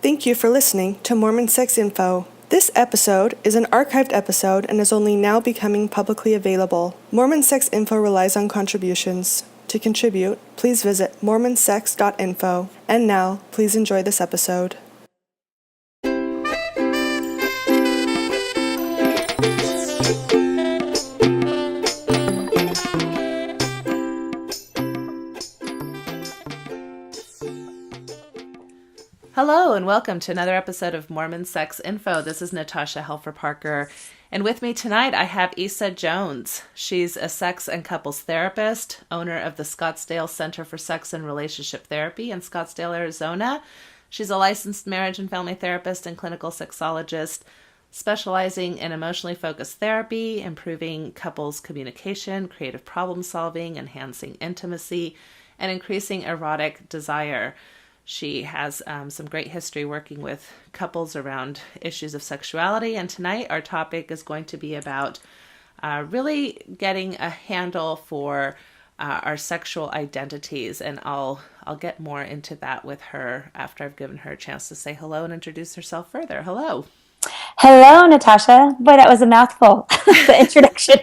Thank you for listening to Mormon Sex Info. This episode is an archived episode and is only now becoming publicly available. Mormon Sex Info relies on contributions. To contribute, please visit mormonsex.info. And now, please enjoy this episode. Hello and welcome to another episode of Mormon Sex Info. This is Natasha Helfer-Parker, and with me tonight I have Isa Jones. She's a sex and couples therapist, owner of the Scottsdale Center for Sex and Relationship Therapy in Scottsdale, Arizona. She's a licensed marriage and family therapist and clinical sexologist, specializing in emotionally focused therapy, improving couples communication, creative problem solving, enhancing intimacy, and increasing erotic desire. She has some great history working with couples around issues of sexuality, and tonight our topic is going to be about really getting a handle for our sexual identities, and I'll get more into that with her after I've given her a chance to say hello and introduce herself further. Hello. Hello, Natasha. Boy, that was a mouthful, the introduction.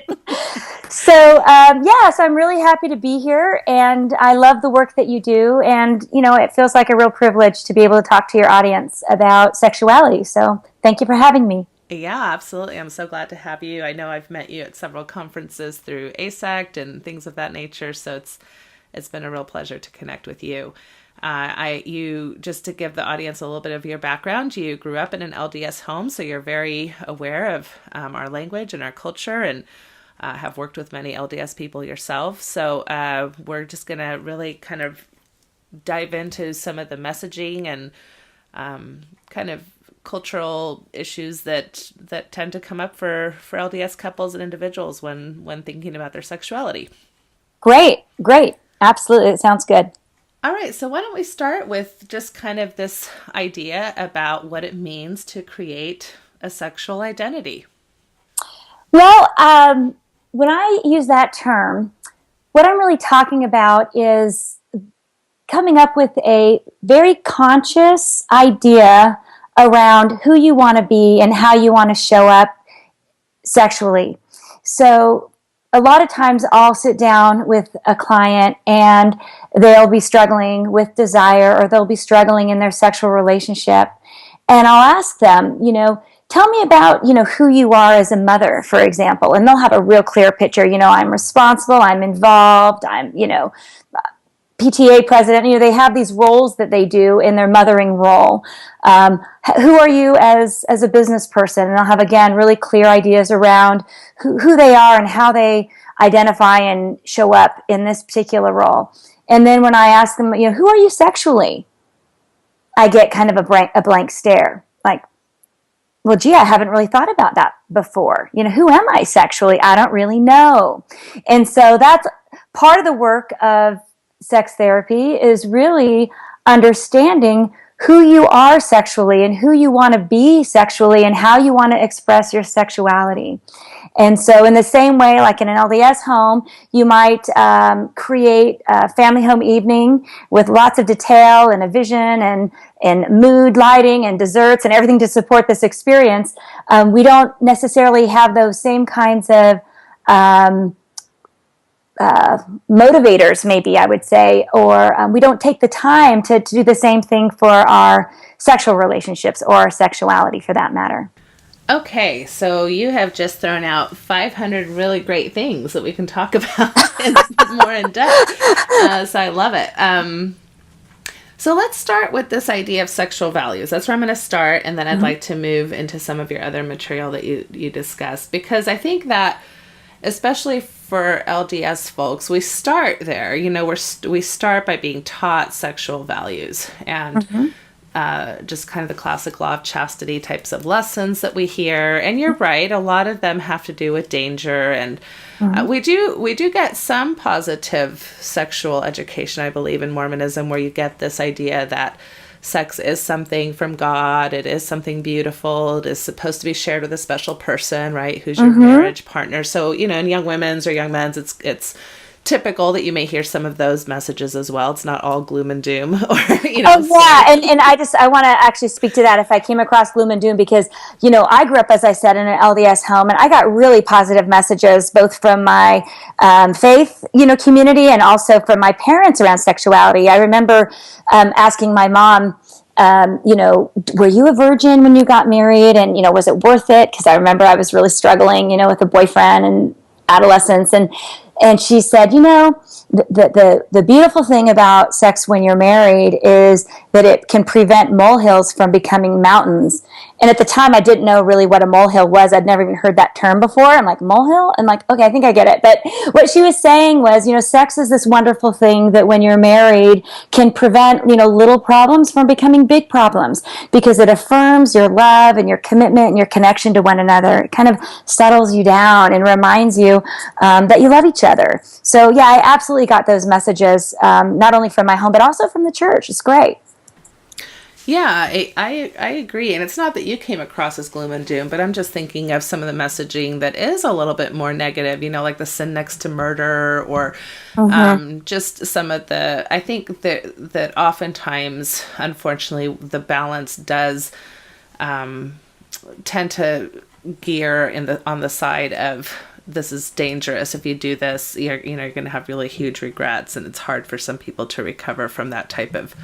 So I'm really happy to be here, and I love the work that you do, and, it feels like a real privilege to be able to talk to your audience about sexuality, so thank you for having me. Yeah, absolutely. I'm so glad to have you. I know I've met you at several conferences through ASECT and things of that nature, so it's been a real pleasure to connect with you. You just to give the audience a little bit of your background, you grew up in an LDS home, so you're very aware of our language and our culture, and have worked with many LDS people yourself. So we're just going to really kind of dive into some of the messaging and kind of cultural issues that tend to come up for LDS couples and individuals when thinking about their sexuality. Great. Absolutely. It sounds good. All right, so why don't we start with just kind of this idea about what it means to create a sexual identity? Well, when I use that term, what I'm really talking about is coming up with a very conscious idea around who you want to be and how you want to show up sexually. So a lot of times I'll sit down with a client and they'll be struggling with desire, or they'll be struggling in their sexual relationship. And I'll ask them, tell me about, who you are as a mother, for example. And they'll have a real clear picture. I'm responsible, I'm involved, I'm, PTA president. They have these roles that they do in their mothering role. Who are you as a business person? And they'll have, again, really clear ideas around who they are and how they identify and show up in this particular role. And then when I ask them, who are you sexually? I get kind of a blank stare. Like, well, gee, I haven't really thought about that before. Who am I sexually? I don't really know. And so that's part of the work of sex therapy, is really understanding who you are sexually and who you want to be sexually and how you want to express your sexuality. And so in the same way, like in an LDS home, you might create a family home evening with lots of detail and a vision and mood lighting and desserts and everything to support this experience. We don't necessarily have those same kinds of motivators, maybe I would say, or we don't take the time to do the same thing for our sexual relationships or our sexuality, for that matter. Okay, so you have just thrown out 500 really great things that we can talk about more in depth. So I love it. So let's start with this idea of sexual values. That's where I'm going to start, and then I'd like to move into some of your other material that you discussed, because I think that especially for LDS folks, we start there. We start by being taught sexual values and just kind of the classic law of chastity types of lessons that we hear. And you're right, a lot of them have to do with danger. And we do get some positive sexual education, I believe, in Mormonism, where you get this idea that sex is something from God. It is something beautiful. It is supposed to be shared with a special person, right? Who's your marriage partner. So, in young women's or young men's, it's typical that you may hear some of those messages as well. It's not all gloom and doom, or Oh yeah, and I want to actually speak to that if I came across gloom and doom, because I grew up, as I said, in an LDS home, and I got really positive messages both from my faith community and also from my parents around sexuality. I remember asking my mom, were you a virgin when you got married, and was it worth it? Because I remember I was really struggling, with a boyfriend and adolescence, and she said, the beautiful thing about sex when you're married is that it can prevent molehills from becoming mountains. And at the time, I didn't know really what a molehill was. I'd never even heard that term before. I'm like, molehill? I'm like, okay, I think I get it. But what she was saying was, sex is this wonderful thing that when you're married can prevent, little problems from becoming big problems, because it affirms your love and your commitment and your connection to one another. It kind of settles you down and reminds you that you love each other. So yeah, I absolutely got those messages, not only from my home, but also from the church. It's great. Yeah, I agree. And it's not that you came across as gloom and doom, but I'm just thinking of some of the messaging that is a little bit more negative, like the sin next to murder, or just some of I think that oftentimes, unfortunately, the balance does tend to gear on the side of, this is dangerous. If you do this, you're going to have really huge regrets, and it's hard for some people to recover from that type of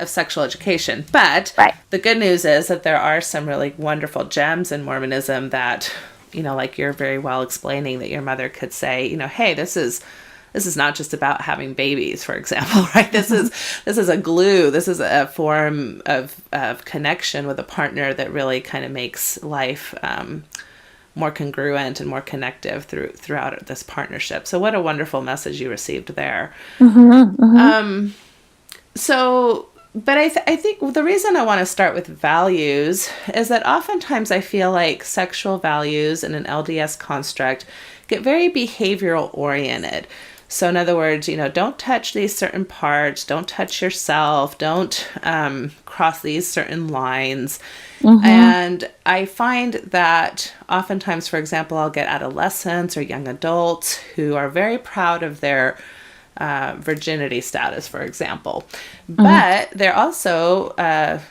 sexual education. But the good news is that there are some really wonderful gems in Mormonism that, like you're very well explaining, that your mother could say, hey, this is not just about having babies, for example, right? This is a glue. This is a form of connection with a partner that really kind of makes life more congruent and more connective throughout this partnership. So what a wonderful message you received there. But I think the reason I want to start with values is that oftentimes I feel like sexual values in an LDS construct get very behavioral oriented. So in other words, don't touch these certain parts, don't touch yourself, don't cross these certain lines. And I find that oftentimes, for example, I'll get adolescents or young adults who are very proud of their virginity status, for example. But they're also,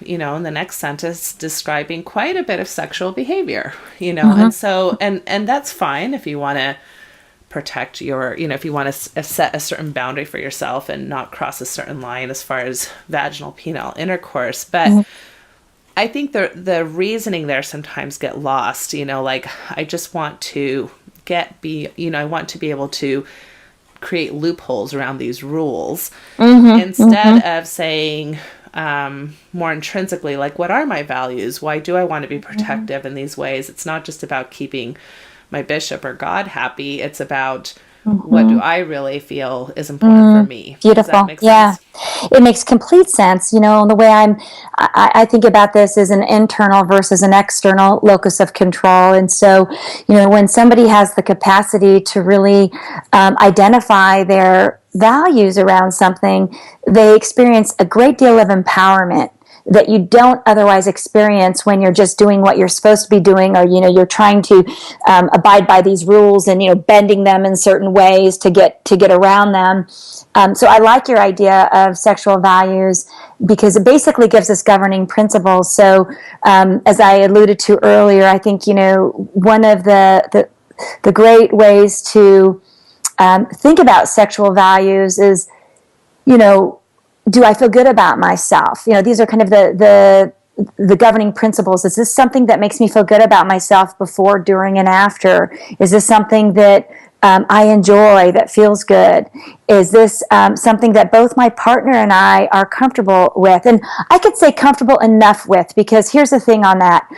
in the next sentence, describing quite a bit of sexual behavior, and so, and that's fine if you want to protect your, if you want to set a certain boundary for yourself and not cross a certain line as far as vaginal penile intercourse. But I think the reasoning there sometimes get lost, like I just want to I want to be able to create loopholes around these rules instead of saying more intrinsically, like, what are my values? Why do I want to be protective in these ways? It's not just about keeping my bishop or God happy. It's about what do I really feel is important for me. Beautiful. Does that make sense? Yeah, it makes complete sense. The way I think about this is an internal versus an external locus of control. And so, when somebody has the capacity to really identify their values around something, they experience a great deal of empowerment that you don't otherwise experience when you're just doing what you're supposed to be doing, or you're trying to abide by these rules and bending them in certain ways to get around them. So I like your idea of sexual values because it basically gives us governing principles. So as I alluded to earlier, I think one of the great ways to think about sexual values is do I feel good about myself? These are kind of the governing principles. Is this something that makes me feel good about myself before, during, and after? Is this something that I enjoy, that feels good? Is this something that both my partner and I are comfortable with? And I could say comfortable enough with, because here's the thing on that.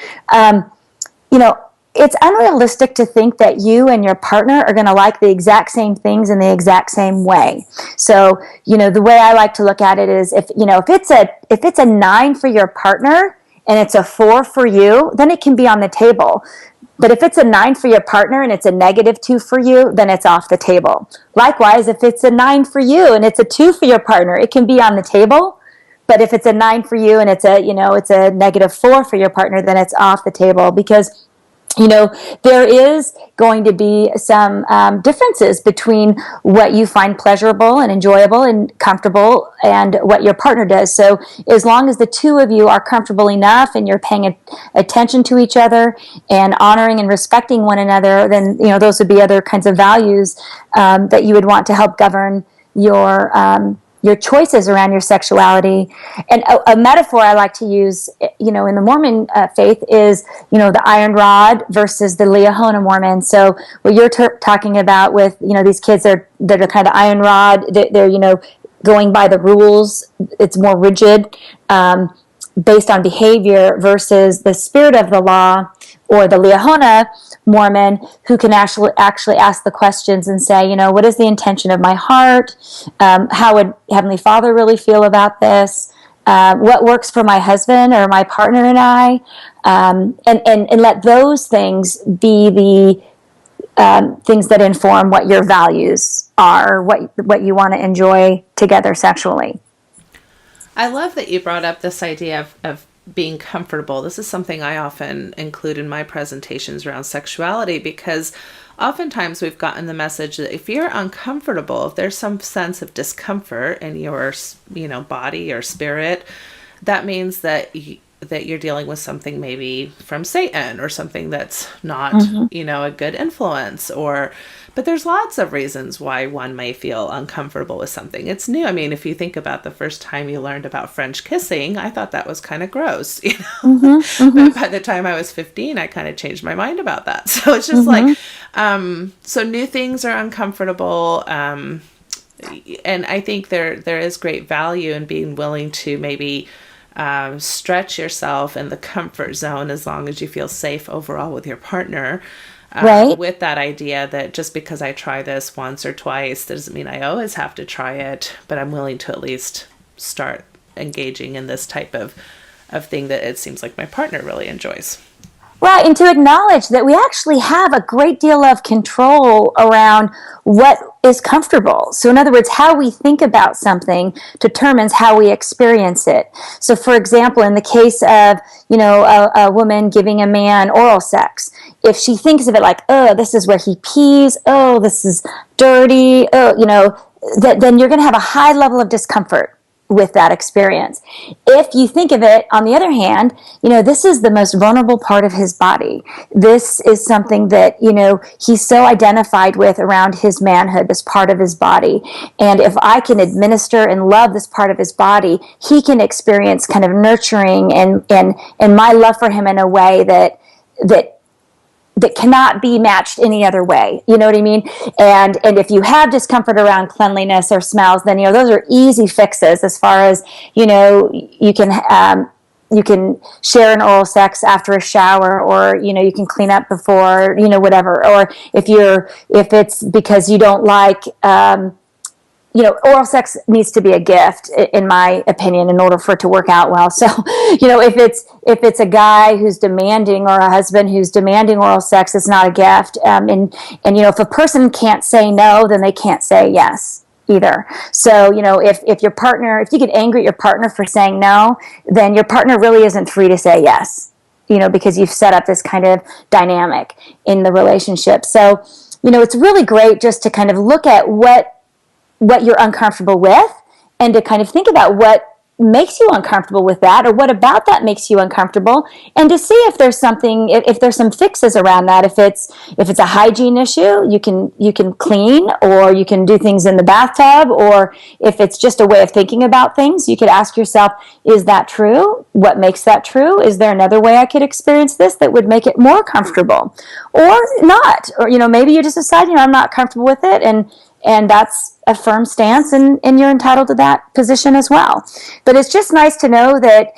It's unrealistic to think that you and your partner are going to like the exact same things in the exact same way. So, the way I like to look at it is if it's a 9 for your partner and it's a 4 for you, then it can be on the table. But if it's a 9 for your partner and it's a -2 for you, then it's off the table. Likewise, if it's a 9 for you and it's a 2 for your partner, it can be on the table. But if it's a 9 for you and it's a -4 for your partner, then it's off the table, because There is going to be some differences between what you find pleasurable and enjoyable and comfortable and what your partner does. So as long as the two of you are comfortable enough and you're paying attention to each other and honoring and respecting one another, then, those would be other kinds of values that you would want to help govern your choices around your sexuality. And a metaphor I like to use, in the Mormon faith is, the iron rod versus the Liahona Mormon. So what you're talking about with, these kids that are kind of iron rod, they're going by the rules. It's more rigid, based on behavior, versus the spirit of the law, or the Liahona Mormon, who can actually ask the questions and say, what is the intention of my heart? How would Heavenly Father really feel about this? What works for my husband or my partner and I? And let those things be the things that inform what your values are, what you want to enjoy together sexually. I love that you brought up this idea of being comfortable. This is something I often include in my presentations around sexuality, because oftentimes we've gotten the message that if you're uncomfortable, if there's some sense of discomfort in your, body or spirit, that means that you're dealing with something maybe from Satan, or something that's not, a good influence, but there's lots of reasons why one may feel uncomfortable with something. It's new. I mean, if you think about the first time you learned about French kissing, I thought that was kind of gross, But by the time I was 15, I kind of changed my mind about that. So it's just so new things are uncomfortable. And I think there is great value in being willing to maybe stretch yourself in the comfort zone, as long as you feel safe overall with your partner. Right. With that idea that just because I try this once or twice doesn't mean I always have to try it, but I'm willing to at least start engaging in this type of thing that it seems like my partner really enjoys. Right, and to acknowledge that we actually have a great deal of control around what is comfortable. So in other words, how we think about something determines how we experience it. So for example, in the case of, a woman giving a man oral sex, if she thinks of it like, oh, this is where he pees, oh, this is dirty, oh, then you're going to have a high level of discomfort with that experience. If you think of it, on the other hand, this is the most vulnerable part of his body. This is something that, he's so identified with around his manhood, this part of his body. And if I can administer and love this part of his body, he can experience kind of nurturing and my love for him in a way that cannot be matched any other way. You know what I mean? And if you have discomfort around cleanliness or smells, then, those are easy fixes as far as, you can share an oral sex after a shower, or, you can clean up before, whatever. Or if it's because you don't like, oral sex needs to be a gift, in my opinion, in order for it to work out well. So, if it's a guy who's demanding, or a husband who's demanding oral sex, it's not a gift. And if a person can't say no, then they can't say yes either. So, if your partner, if you get angry at your partner for saying no, then your partner really isn't free to say yes, because you've set up this kind of dynamic in the relationship. So, it's really great just to kind of look at what you're uncomfortable with, and to kind of think about what makes you uncomfortable with that, or what about that makes you uncomfortable, and to see if there's some fixes around that. If it's a hygiene issue, you can clean, or you can do things in the bathtub, or if it's just a way of thinking about things, you could ask yourself, is that true? What makes that true? Is there another way I could experience this that would make it more comfortable, or not? Or maybe you just decide, I'm not comfortable with it, and that's a firm stance, and you're entitled to that position as well. But it's just nice to know that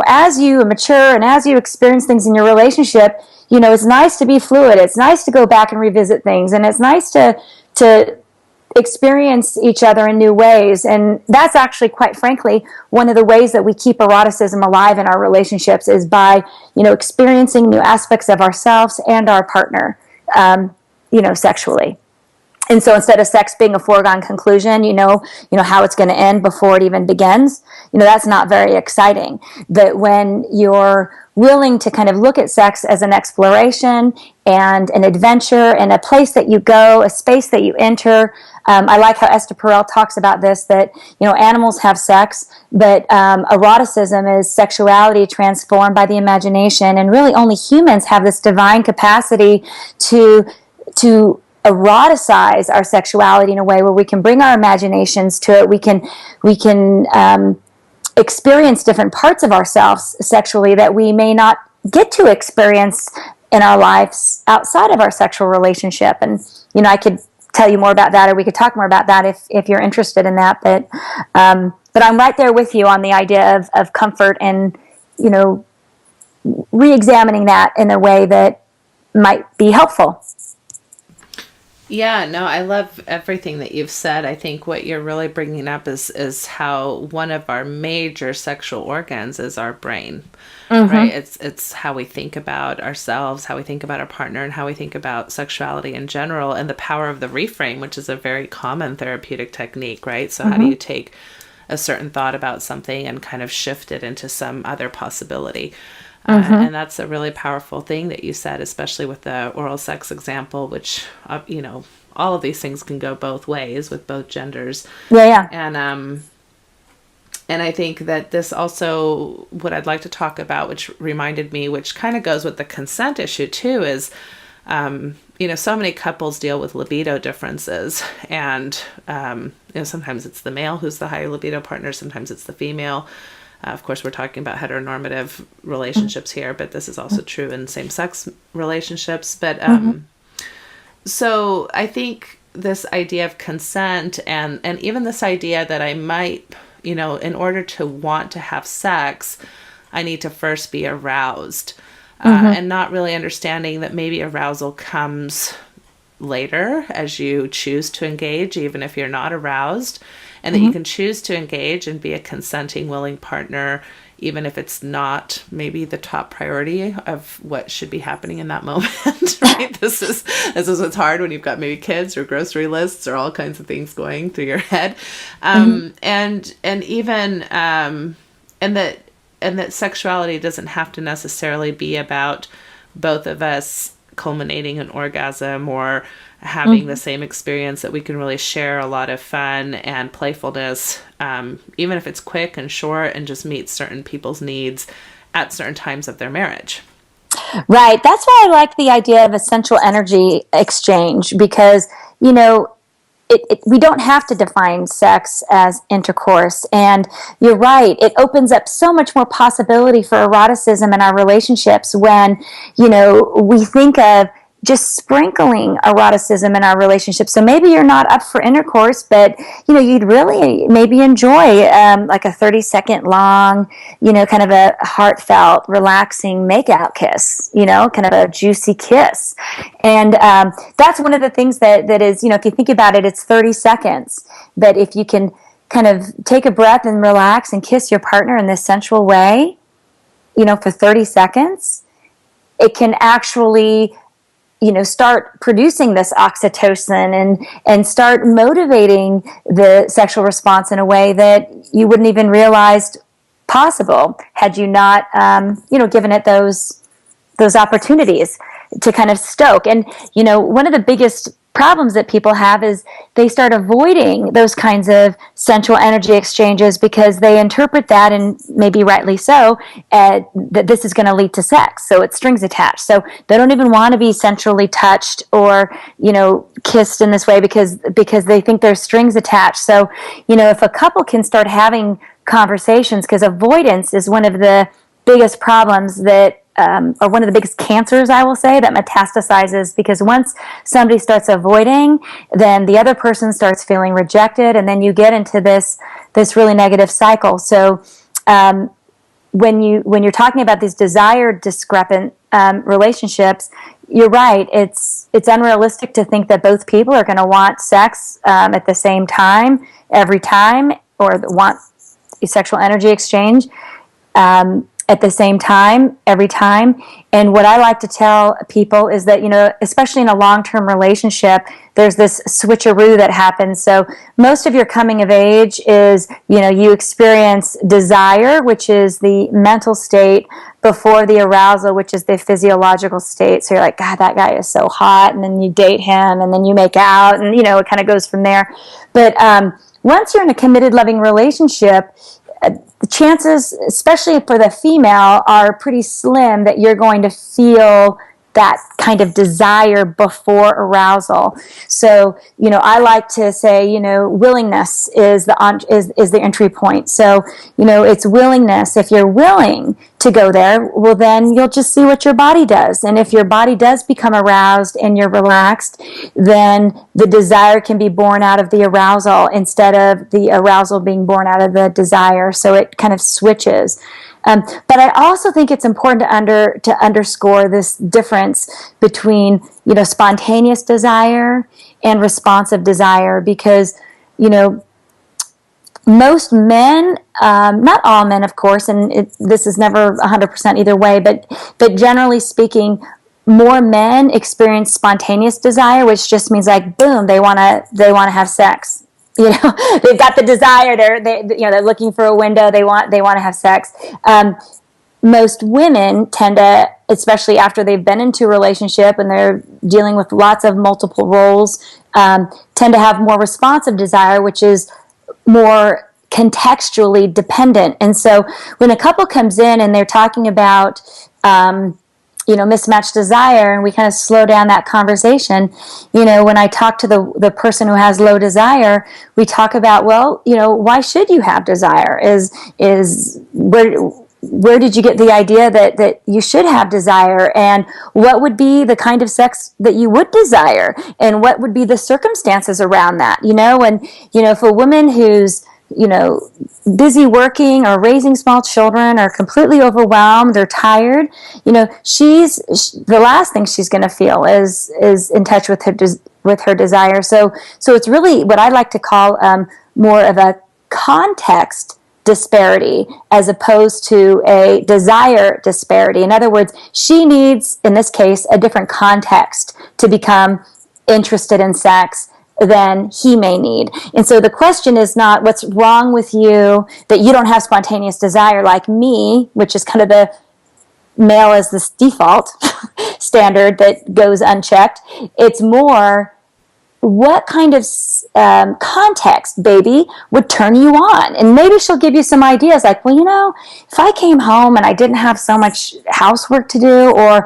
as you mature and as you experience things in your relationship, it's nice to be fluid. It's nice to go back and revisit things, and it's nice to experience each other in new ways. And that's actually, quite frankly, one of the ways that we keep eroticism alive in our relationships, is by experiencing new aspects of ourselves and our partner, sexually. And so instead of sex being a foregone conclusion, how it's going to end before it even begins, that's not very exciting. But when you're willing to kind of look at sex as an exploration and an adventure and a place that you go, a space that you enter. I like how Esther Perel talks about this, that, animals have sex, but eroticism is sexuality transformed by the imagination. And really only humans have this divine capacity to eroticize our sexuality in a way where we can bring our imaginations to it. We can experience different parts of ourselves sexually that we may not get to experience in our lives outside of our sexual relationship. And I could tell you more about that, or we could talk more about that if you're interested in that. But I'm right there with you on the idea of comfort and re-examining that in a way that might be helpful. Yeah, no, I love everything that you've said. I think what you're really bringing up is how one of our major sexual organs is our brain, right? It's how we think about ourselves, how we think about our partner, and how we think about sexuality in general, and the power of the reframe, which is a very common therapeutic technique, right? So how do you take a certain thought about something and kind of shift it into some other possibility? And that's a really powerful thing that you said, especially with the oral sex example, which, all of these things can go both ways with both genders. Yeah. And I think that this also, what I'd like to talk about, which reminded me, which kind of goes with the consent issue too, is, so many couples deal with libido differences, and, sometimes it's the male who's the high libido partner, sometimes it's the female. Of course, we're talking about heteronormative relationships here, but this is also true in same-sex relationships. But so I think this idea of consent and even this idea that I might, in order to want to have sex, I need to first be aroused, and not really understanding that maybe arousal comes later as you choose to engage, even if you're not aroused. And that you can choose to engage and be a consenting, willing partner, even if it's not maybe the top priority of what should be happening in that moment, right? This is what's hard when you've got maybe kids or grocery lists or all kinds of things going through your head. And that sexuality doesn't have to necessarily be about both of us culminating in orgasm or having the same experience, that we can really share a lot of fun and playfulness, even if it's quick and short and just meets certain people's needs at certain times of their marriage. Right. That's why I like the idea of a sensual energy exchange, because, we don't have to define sex as intercourse. And you're right, it opens up so much more possibility for eroticism in our relationships when, we think of just sprinkling eroticism in our relationship. So maybe you're not up for intercourse, but, you'd really maybe enjoy like a 30-second long, kind of a heartfelt, relaxing makeout kiss, kind of a juicy kiss. And that's one of the things that is, if you think about it, it's 30 seconds. But if you can kind of take a breath and relax and kiss your partner in this sensual way, for 30 seconds, it can actually start producing this oxytocin and start motivating the sexual response in a way that you wouldn't even realize possible had you not, given it those opportunities to kind of stoke. And, one of the biggest problems that people have is they start avoiding those kinds of sensual energy exchanges because they interpret that, and maybe rightly so, that this is going to lead to sex. So it's strings attached. So they don't even want to be sensually touched or, kissed in this way because they think there's strings attached. So, if a couple can start having conversations, because avoidance is one of the biggest problems that or one of the biggest cancers, I will say, that metastasizes, because once somebody starts avoiding, then the other person starts feeling rejected, and then you get into this really negative cycle. So when you're talking about these desired discrepant relationships, you're right. It's unrealistic to think that both people are going to want sex at the same time every time, or want a sexual energy exchange. at the same time every time. And what I like to tell people is that, especially in a long-term relationship, there's this switcheroo that happens. So most of your coming of age is, you experience desire, which is the mental state, before the arousal, which is the physiological state. So you're like, God, that guy is so hot. And then you date him and then you make out and, it kind of goes from there. But once you're in a committed, loving relationship, the chances, especially for the female, are pretty slim that you're going to feel that kind of desire before arousal. So, I like to say, willingness is the entry point. So, it's willingness. If you're willing to go there, well, then you'll just see what your body does. And if your body does become aroused and you're relaxed, then the desire can be born out of the arousal instead of the arousal being born out of the desire. So it kind of switches. But I also think it's important to underscore this difference between, spontaneous desire and responsive desire, because, most men, not all men, of course, and this is never 100% either way, but generally speaking, more men experience spontaneous desire, which just means like, boom, they want to have sex. They've got the desire. They're looking for a window. They want to have sex. Most women tend to, especially after they've been into a relationship and they're dealing with lots of multiple roles, tend to have more responsive desire, which is more contextually dependent. And so when a couple comes in and they're talking about, mismatched desire, and we kind of slow down that conversation, when I talk to the person who has low desire, we talk about, well, why should you have desire? Is where did you get the idea that you should have desire, and what would be the kind of sex that you would desire, and what would be the circumstances around that, and for a woman who's busy working or raising small children or completely overwhelmed or tired, the last thing she's going to feel is in touch with her desire. So it's really what I like to call more of a context disparity as opposed to a desire disparity. In other words, she needs, in this case, a different context to become interested in sex than he may need. And so the question is not what's wrong with you that you don't have spontaneous desire like me, which is kind of the male as this default standard that goes unchecked. It's more, what kind of context, baby, would turn you on? And maybe she'll give you some ideas like, well, if I came home and I didn't have so much housework to do, or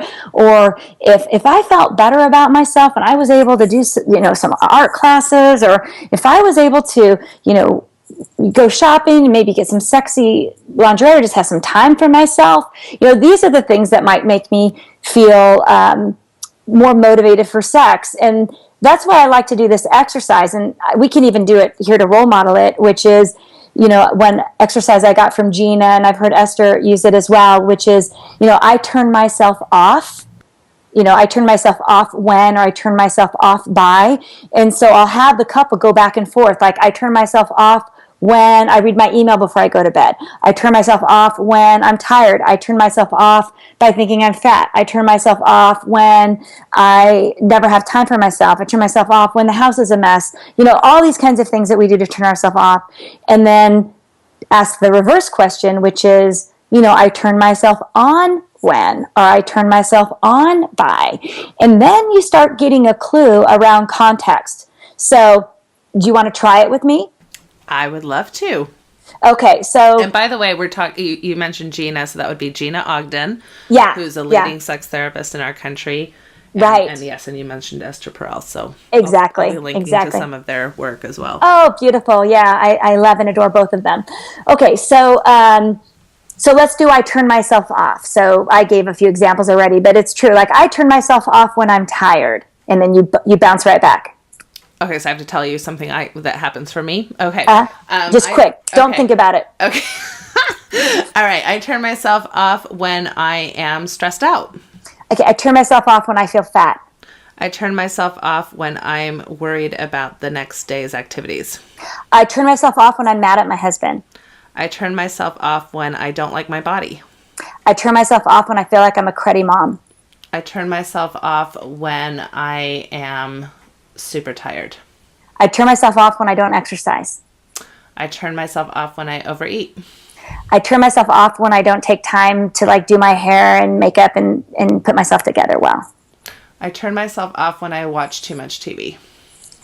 if I felt better about myself and I was able to do, some art classes, or if I was able to, go shopping and maybe get some sexy lingerie or just have some time for myself, these are the things that might make me feel more motivated for sex. And that's why I like to do this exercise, and we can even do it here to role model it, which is, one exercise I got from Gina, and I've heard Esther use it as well, which is, I turn myself off. I turn myself off when, or I turn myself off by. And so I'll have the couple go back and forth. Like, I turn myself off when I read my email before I go to bed. I turn myself off when I'm tired. I turn myself off by thinking I'm fat. I turn myself off when I never have time for myself. I turn myself off when the house is a mess. All these kinds of things that we do to turn ourselves off. And then ask the reverse question, which is, I turn myself on when, or I turn myself on by. And then you start getting a clue around context. So do you want to try it with me? I would love to. Okay, so... And by the way, we're talking... You mentioned Gina, so that would be Gina Ogden. Yeah. Who's a leading sex therapist in our country. And, right. And yes, and you mentioned Esther Perel, so... Exactly. I'll be linking to some of their work as well. Oh, beautiful. Yeah, I love and adore both of them. Okay, so let's do I turn myself off. So I gave a few examples already, but it's true. Like, I turn myself off when I'm tired, and then you bounce right back. Okay, so I have to tell you something that happens for me. Okay. Just quick. Don't think about it. Okay. All right. I turn myself off when I am stressed out. Okay. I turn myself off when I feel fat. I turn myself off when I'm worried about the next day's activities. I turn myself off when I'm mad at my husband. I turn myself off when I don't like my body. I turn myself off when I feel like I'm a cruddy mom. I turn myself off when I am super tired. I turn myself off when I don't exercise. I turn myself off when I overeat. I turn myself off when I don't take time to like do my hair and makeup and put myself together well. I turn myself off when I watch too much TV.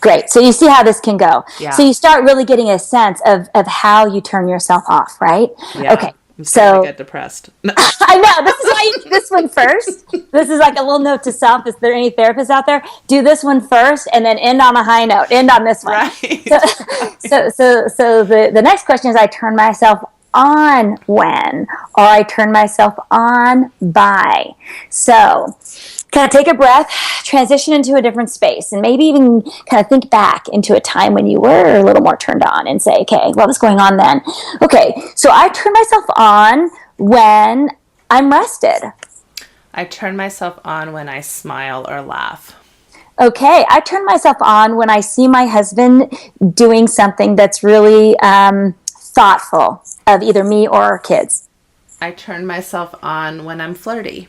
Great. So you see how this can go. Yeah. So you start really getting a sense of how you turn yourself off, right? Yeah. Okay. I'm starting So to get depressed. I know. This is why you do this one first. This is like a little note to self. Is there any therapists out there? Do this one first and then end on a high note. End on this one. Right. So the next question is I turn myself on when, or I turn myself on by. So kind of take a breath, transition into a different space, and maybe even kind of think back into a time when you were a little more turned on and say, okay, what was going on then? Okay, so I turn myself on when I'm rested. I turn myself on when I smile or laugh. Okay, I turn myself on when I see my husband doing something that's really thoughtful of either me or our kids. I turn myself on when I'm flirty.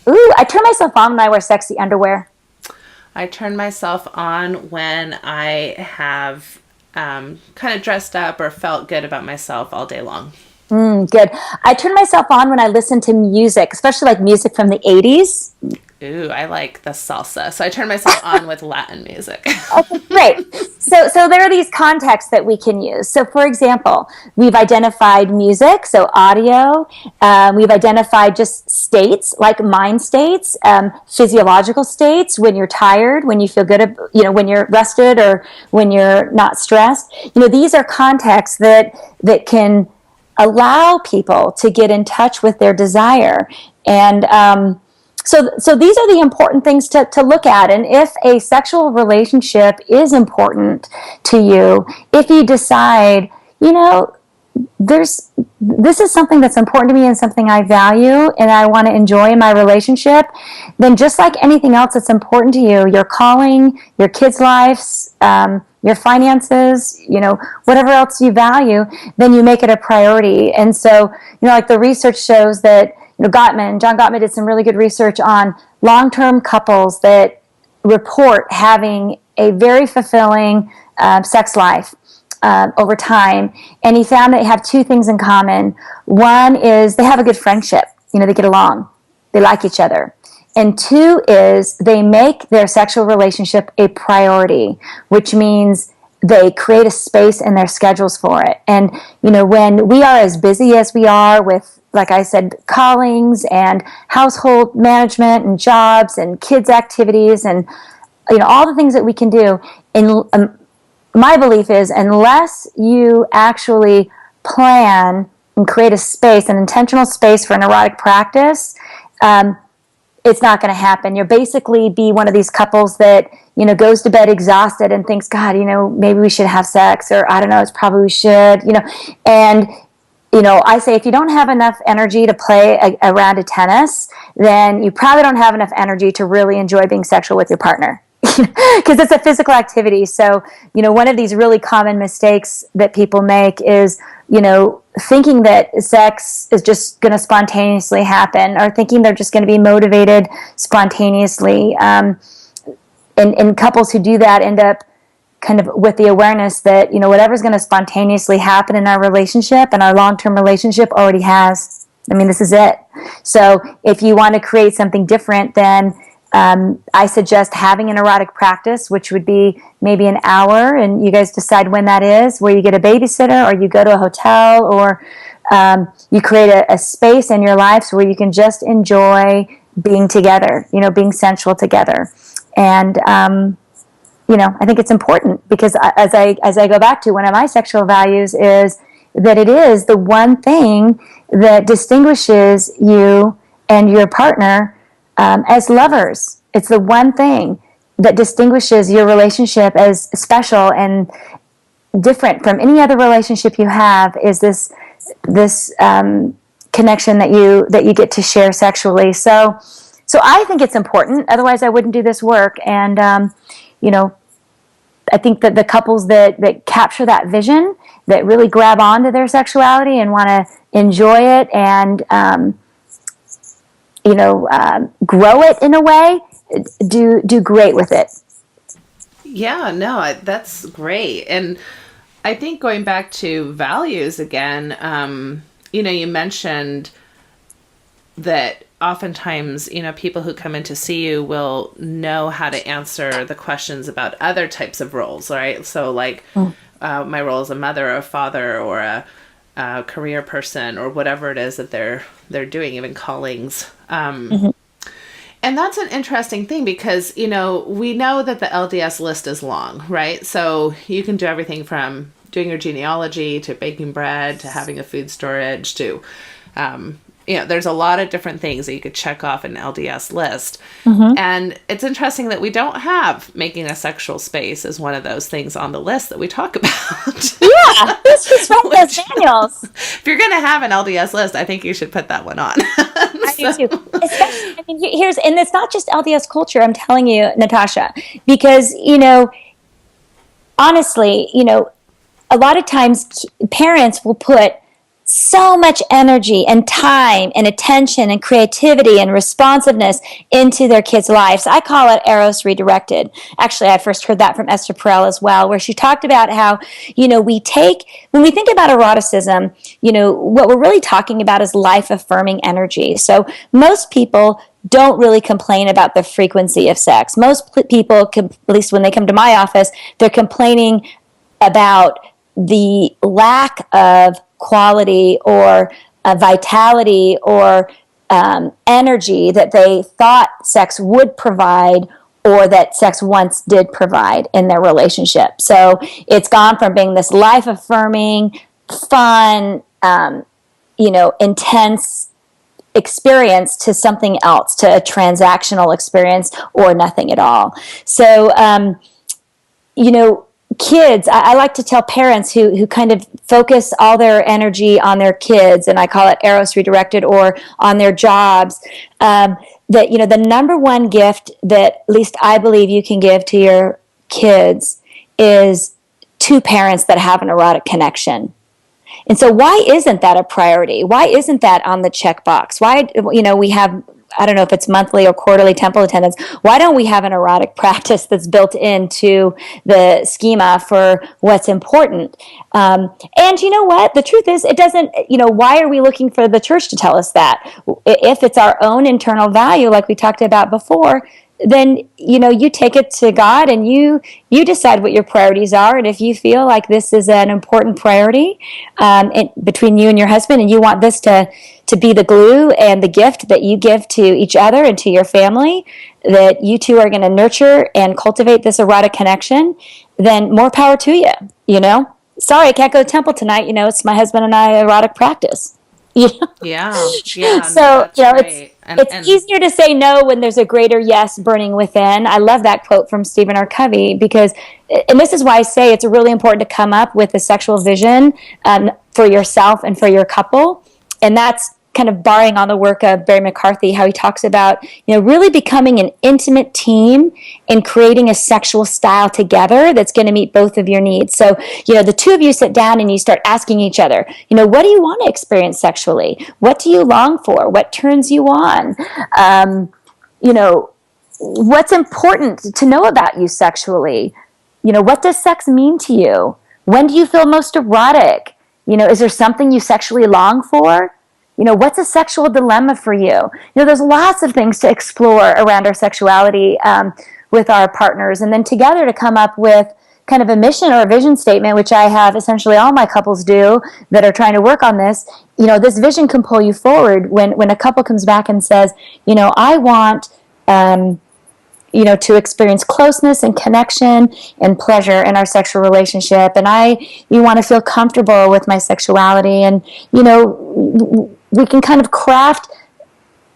Ooh, I turn myself on when I wear sexy underwear. I turn myself on when I have kind of dressed up or felt good about myself all day long. Good. I turn myself on when I listen to music, especially like music from the 80s. Ooh, I like the salsa. So I turn myself on with Latin music. Okay, great. So there are these contexts that we can use. So for example, we've identified music, so audio. We've identified just states, like mind states, physiological states, when you're tired, when you feel good, when you're rested or when you're not stressed. These are contexts that can allow people to get in touch with their desire. And so these are the important things to look at. And if a sexual relationship is important to you, if you decide, this is something that's important to me and something I value and I want to enjoy in my relationship, then just like anything else that's important to you, your calling, your kids' lives, your finances, whatever else you value, then you make it a priority. And so, like the research shows that, John Gottman did some really good research on long-term couples that report having a very fulfilling sex life over time. And he found they have two things in common. One is they have a good friendship. They get along. They like each other. And two is they make their sexual relationship a priority, which means they create a space in their schedules for it. And, when we are as busy as we are with, like I said, callings and household management and jobs and kids' activities and, all the things that we can do, my belief is unless you actually plan and create a space, an intentional space for an erotic practice, it's not going to happen. You'll basically be one of these couples that, goes to bed exhausted and thinks, God, maybe we should have sex, or I don't know, it's probably we should, and, I say if you don't have enough energy to play a round of tennis, then you probably don't have enough energy to really enjoy being sexual with your partner. Because it's a physical activity. So, one of these really common mistakes that people make is, thinking that sex is just going to spontaneously happen, or thinking they're just going to be motivated spontaneously. And couples who do that end up kind of with the awareness that, whatever's going to spontaneously happen in our relationship and our long-term relationship already has. This is it. So if you want to create something different, then I suggest having an erotic practice, which would be maybe an hour, and you guys decide when that is, where you get a babysitter or you go to a hotel, or you create a space in your lives where you can just enjoy being together, being sensual together. And, I think it's important because as I go back to one of my sexual values is that it is the one thing that distinguishes you and your partner as lovers. It's the one thing that distinguishes your relationship as special and different from any other relationship you have, is this connection that you get to share sexually. So I think it's important. Otherwise, I wouldn't do this work. And I think that the couples that capture that vision, that really grab onto their sexuality and want to enjoy it and grow it in a way, do great with it. Yeah, no, that's great. And I think going back to values again, you mentioned that oftentimes, people who come in to see you will know how to answer the questions about other types of roles, right? So like my role as a mother or a father or a career person or whatever it is that they're doing, even callings. And that's an interesting thing because, we know that the LDS list is long, right? So you can do everything from doing your genealogy to baking bread to having a food storage to, there's a lot of different things that you could check off an LDS list. And it's interesting that we don't have making a sexual space as one of those things on the list that we talk about. Yeah, let's just write those manuals. If you're going to have an LDS list, I think you should put that one on. I do too. Especially, and it's not just LDS culture, I'm telling you, Natasha, because, honestly, a lot of times parents will put so much energy and time and attention and creativity and responsiveness into their kids' lives. I call it Eros redirected. Actually, I first heard that from Esther Perel as well, where she talked about how, when we think about eroticism, what we're really talking about is life-affirming energy. So most people don't really complain about the frequency of sex. Most people, at least when they come to my office, they're complaining about the lack of quality or vitality or energy that they thought sex would provide or that sex once did provide in their relationship. So it's gone from being this life-affirming, fun, intense experience to something else, to a transactional experience or nothing at all. So, kids, I like to tell parents who kind of focus all their energy on their kids, and I call it Eros redirected, or on their jobs, that, the number one gift that at least I believe you can give to your kids is two parents that have an erotic connection. And so why isn't that a priority? Why isn't that on the checkbox? Why, we have, I don't know if it's monthly or quarterly temple attendance. Why don't we have an erotic practice that's built into the schema for what's important? And you know what? The truth is, it doesn't, why are we looking for the church to tell us that? If it's our own internal value, like we talked about before, then, you take it to God and you decide what your priorities are. And if you feel like this is an important priority between you and your husband, and you want this to be the glue and the gift that you give to each other and to your family, that you two are going to nurture and cultivate this erotic connection, then more power to you, Sorry, I can't go to temple tonight. It's my husband and I erotic practice. Yeah. So, great. it's easier to say no when there's a greater yes burning within. I love that quote from Stephen R. Covey because, and this is why I say it's really important to come up with a sexual vision for yourself and for your couple. And that's kind of borrowing on the work of Barry McCarthy, how he talks about, really becoming an intimate team and creating a sexual style together that's going to meet both of your needs. So, the two of you sit down and you start asking each other, what do you want to experience sexually? What do you long for? What turns you on? What's important to know about you sexually? What does sex mean to you? When do you feel most erotic? Is there something you sexually long for? What's a sexual dilemma for you? There's lots of things to explore around our sexuality with our partners, and then together to come up with kind of a mission or a vision statement, which I have essentially all my couples do that are trying to work on this. This vision can pull you forward when a couple comes back and says, I want to experience closeness and connection and pleasure in our sexual relationship. And you want to feel comfortable with my sexuality. And, we can kind of craft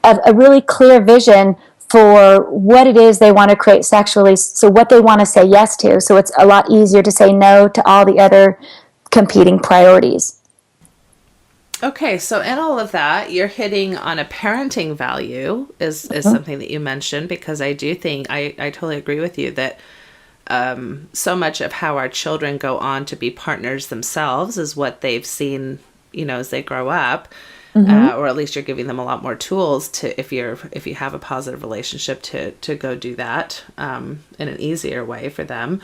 a really clear vision for what it is they want to create sexually, so what they want to say yes to. So it's a lot easier to say no to all the other competing priorities. Okay, so in all of that, you're hitting on a parenting value is something that you mentioned, because I do think, I totally agree with you that so much of how our children go on to be partners themselves is what they've seen, as they grow up. or at least you're giving them a lot more tools to, if you have a positive relationship, to go do that in an easier way for them.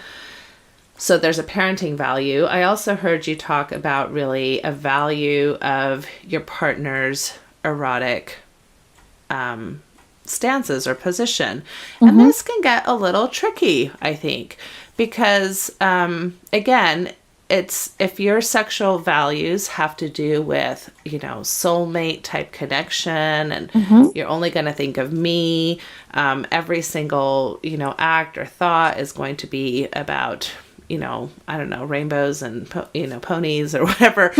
So there's a parenting value. I also heard you talk about really a value of your partner's erotic stances or position. And this can get a little tricky, I think, because again, it's if your sexual values have to do with, soulmate type connection, and you're only going to think of me, every single, act or thought is going to be about, I don't know, rainbows and, ponies or whatever,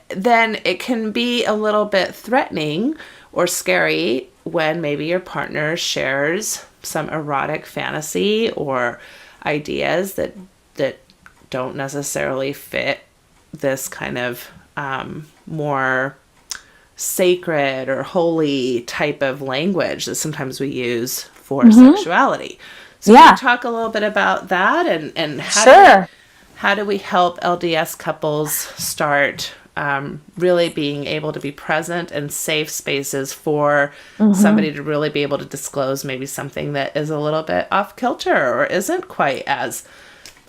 then it can be a little bit threatening or scary when maybe your partner shares some erotic fantasy or ideas that don't necessarily fit this kind of more sacred or holy type of language that sometimes we use for sexuality. So can you talk a little bit about that, and how do we help LDS couples start really being able to be present and safe spaces for somebody to really be able to disclose maybe something that is a little bit off kilter or isn't quite as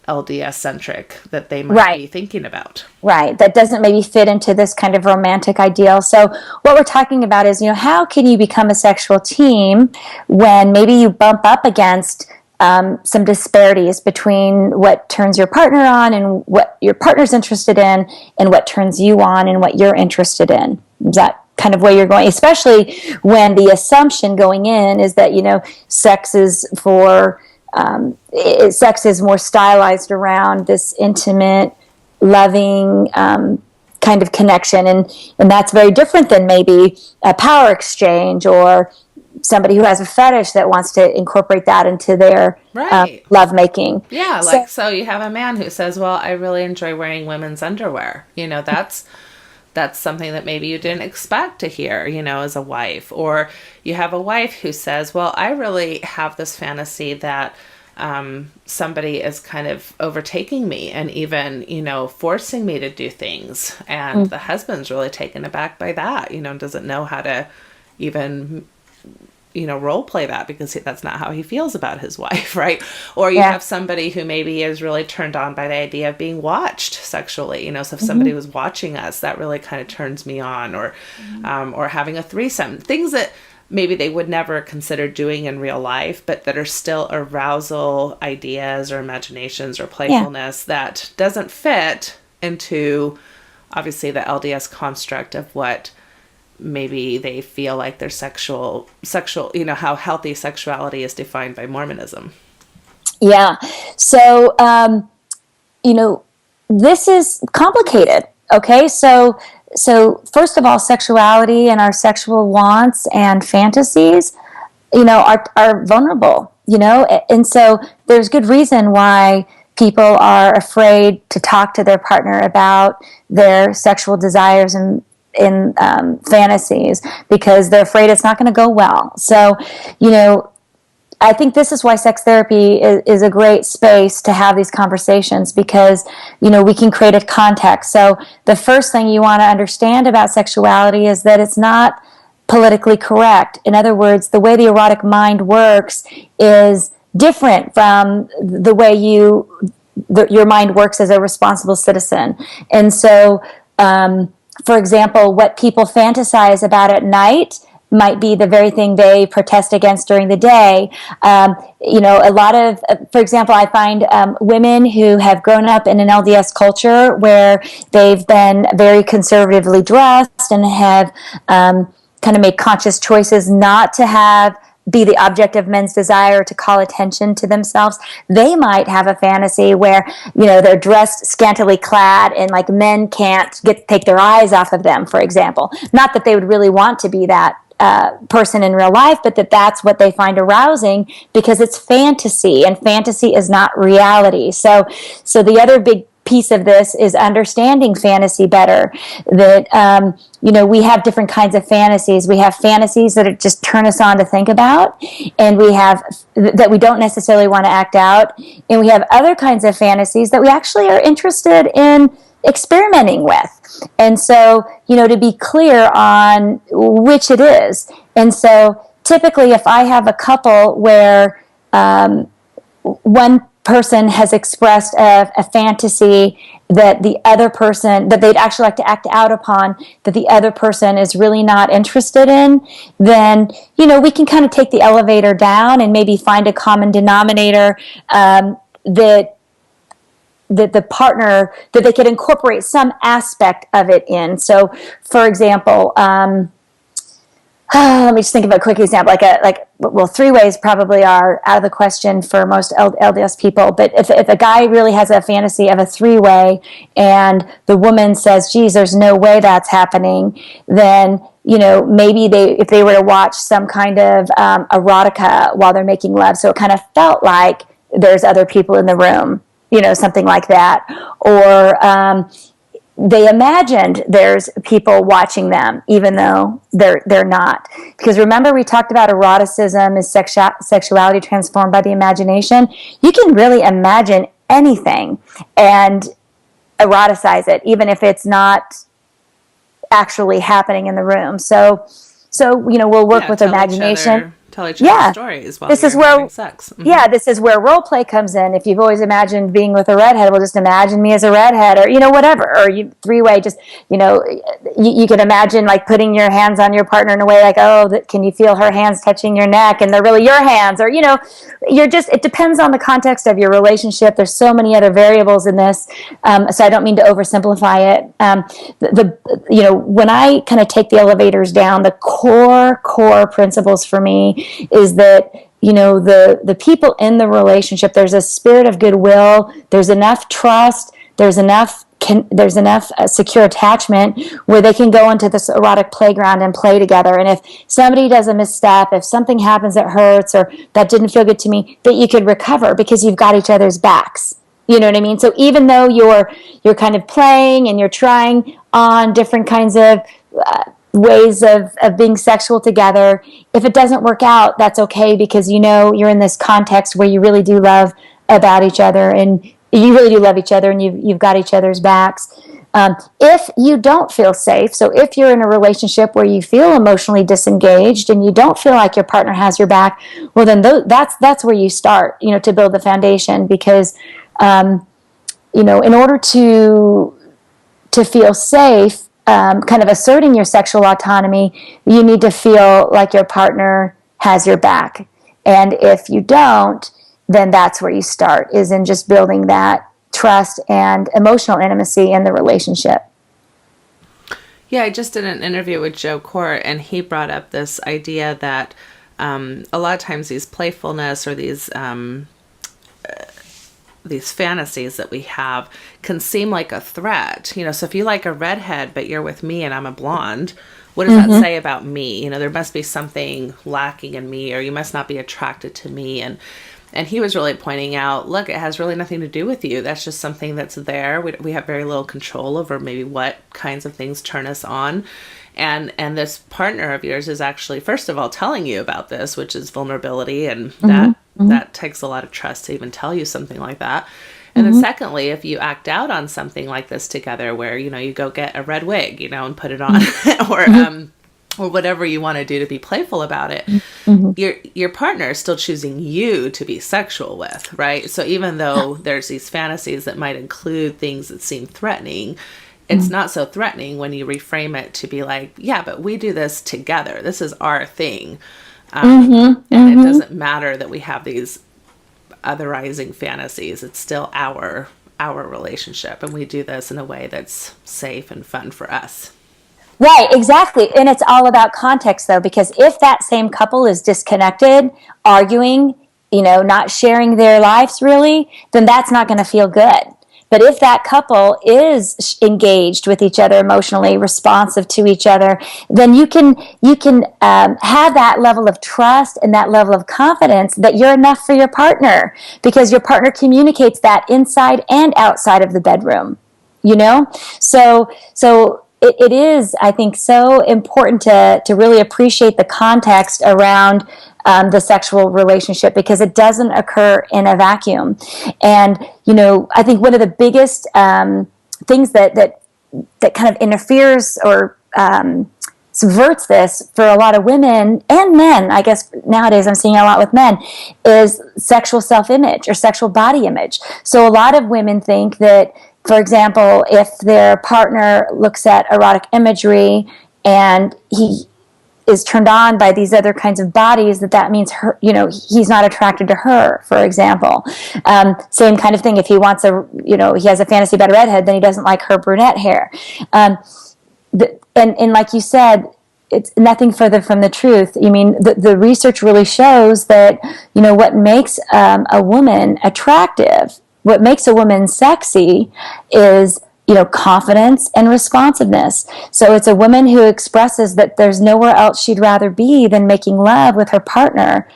LDS centric that they might be thinking about. Right. That doesn't maybe fit into this kind of romantic ideal. So what we're talking about is, how can you become a sexual team when maybe you bump up against some disparities between what turns your partner on and what your partner's interested in, and what turns you on and what you're interested in. Is that kind of where you're going? Especially when the assumption going in is that, sex is sex is more stylized around this intimate, loving kind of connection, and that's very different than maybe a power exchange or somebody who has a fetish that wants to incorporate that into their lovemaking. Yeah, so you have a man who says, well, I really enjoy wearing women's underwear. That's something that maybe you didn't expect to hear, as a wife. Or you have a wife who says, well, I really have this fantasy that somebody is kind of overtaking me and even, forcing me to do things. And the husband's really taken aback by that, doesn't know how to even role play that because that's not how he feels about his wife, right? Or you have somebody who maybe is really turned on by the idea of being watched sexually, so if somebody was watching us, that really kind of turns me on, or having a threesome, things that maybe they would never consider doing in real life, but that are still arousal ideas or imaginations or playfulness that doesn't fit into obviously the LDS construct of what maybe they feel like their sexual, how healthy sexuality is defined by Mormonism. Yeah. So, this is complicated. Okay. So first of all, sexuality and our sexual wants and fantasies, are vulnerable, and so there's good reason why people are afraid to talk to their partner about their sexual desires and in fantasies, because they're afraid it's not going to go well. So, I think this is why sex therapy is a great space to have these conversations, because, we can create a context. So the first thing you want to understand about sexuality is that it's not politically correct. In other words, the way the erotic mind works is different from the way your mind works as a responsible citizen. And so, for example, what people fantasize about at night might be the very thing they protest against during the day. A lot of, for example, I find women who have grown up in an LDS culture where they've been very conservatively dressed and have kind of made conscious choices not to be the object of men's desire, to call attention to themselves. They might have a fantasy where, they're dressed scantily clad and like men can't take their eyes off of them, for example. Not that they would really want to be that person in real life, but that's what they find arousing because it's fantasy, and fantasy is not reality. So the other big piece of this is understanding fantasy better. That we have different kinds of fantasies. We have fantasies that just turn us on to think about, and we have that we don't necessarily want to act out, and we have other kinds of fantasies that we actually are interested in experimenting with. And so, to be clear on which it is. And so typically if I have a couple where one person has expressed a fantasy that the other person, that they'd actually like to act out upon, that the other person is really not interested in, then, we can kind of take the elevator down and maybe find a common denominator that the partner, that they could incorporate some aspect of it in. So, for example, let me just think of a quick example. Three-ways probably are out of the question for most LDS people. But if a guy really has a fantasy of a three-way and the woman says, geez, there's no way that's happening, then, maybe if they were to watch some kind of erotica while they're making love, so it kind of felt like there's other people in the room, something like that. Or they imagined there's people watching them, even though they're not. Because remember, we talked about eroticism is sexuality transformed by the imagination. You can really imagine anything and eroticize it, even if it's not actually happening in the room. So we'll work with imagination. Tell each other stories while you're having sex. Mm-hmm. Yeah, this is where role play comes in. If you've always imagined being with a redhead, well, just imagine me as a redhead, or whatever. Or three-way, just you can imagine like putting your hands on your partner in a way like, can you feel her hands touching your neck, and they're really your hands, or it depends on the context of your relationship. There's so many other variables in this, so I don't mean to oversimplify it. When I kind of take the elevators down, the core principles for me is that the people in the relationship, there's a spirit of goodwill, there's enough trust, there's enough secure attachment where they can go into this erotic playground and play together. And if somebody does a misstep, if something happens that hurts or that didn't feel good to me, that you could recover because you've got each other's backs. You know what I mean? So even though you're kind of playing and you're trying on different kinds of ways of being sexual together, if it doesn't work out, that's okay, because you're in this context where you really do love about each other, and you really do love each other, and you've got each other's backs. If you don't feel safe, so if you're in a relationship where you feel emotionally disengaged and you don't feel like your partner has your back, well then that's where you start, to build the foundation, because in order to feel safe, kind of asserting your sexual autonomy, you need to feel like your partner has your back. And if you don't, then that's where you start, is in just building that trust and emotional intimacy in the relationship. Yeah, I just did an interview with Joe Court, and he brought up this idea that a lot of times these playfulness or these fantasies that we have can seem like a threat. So if you like a redhead, but you're with me and I'm a blonde, what does that say about me? There must be something lacking in me, or you must not be attracted to me. And he was really pointing out, look, it has really nothing to do with you. That's just something that's there. We have very little control over maybe what kinds of things turn us on. And this partner of yours is actually, first of all, telling you about this, which is vulnerability, and that takes a lot of trust to even tell you something like that. And then secondly, if you act out on something like this together, where you go get a red wig, and put it on, or whatever you want to do to be playful about it, your partner is still choosing you to be sexual with, right? So even though there's these fantasies that might include things that seem threatening, it's not so threatening when you reframe it to be like, yeah, but we do this together. This is our thing. And it doesn't matter that we have these otherizing fantasies. It's still our relationship. And we do this in a way that's safe and fun for us. Right, exactly. And it's all about context, though, because if that same couple is disconnected, arguing, not sharing their lives really, then that's not going to feel good. But if that couple is engaged with each other emotionally, responsive to each other, then you can have that level of trust and that level of confidence that you're enough for your partner, because your partner communicates that inside and outside of the bedroom. So it is, I think, so important to really appreciate the context around the sexual relationship, because it doesn't occur in a vacuum. And, I think one of the biggest things that kind of interferes or subverts this for a lot of women and men, I guess nowadays I'm seeing a lot with men, is sexual self-image or sexual body image. So a lot of women think that, for example, if their partner looks at erotic imagery and he is turned on by these other kinds of bodies, that means her, he's not attracted to her, for example. Same kind of thing. If he wants he has a fantasy about a redhead, then he doesn't like her brunette hair. And like you said, it's nothing further from the truth. I mean, the research really shows that, what makes a woman attractive, what makes a woman sexy is, confidence and responsiveness. So it's a woman who expresses that there's nowhere else she'd rather be than making love with her partner,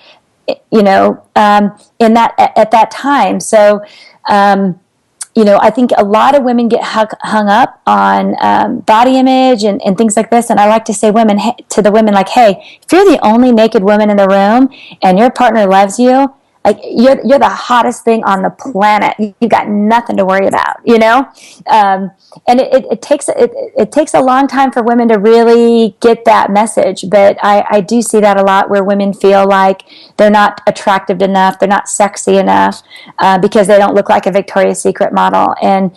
in that, at that time. So, I think a lot of women get hung up on body image and things like this. And I like to say to the women, like, hey, if you're the only naked woman in the room and your partner loves you, like you're the hottest thing on the planet. You got nothing to worry about, and it takes a long time for women to really get that message. But I do see that a lot, where women feel like they're not attractive enough, they're not sexy enough, because they don't look like a Victoria's Secret model. And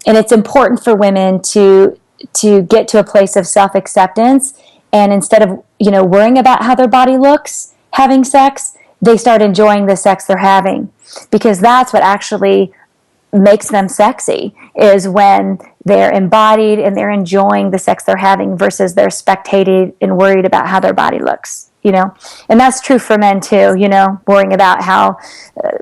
it's important for women to get to a place of self-acceptance, and instead of worrying about how their body looks having sex, they start enjoying the sex they're having, because that's what actually makes them sexy, is when they're embodied and they're enjoying the sex they're having versus they're spectating and worried about how their body looks, and that's true for men too, worrying about how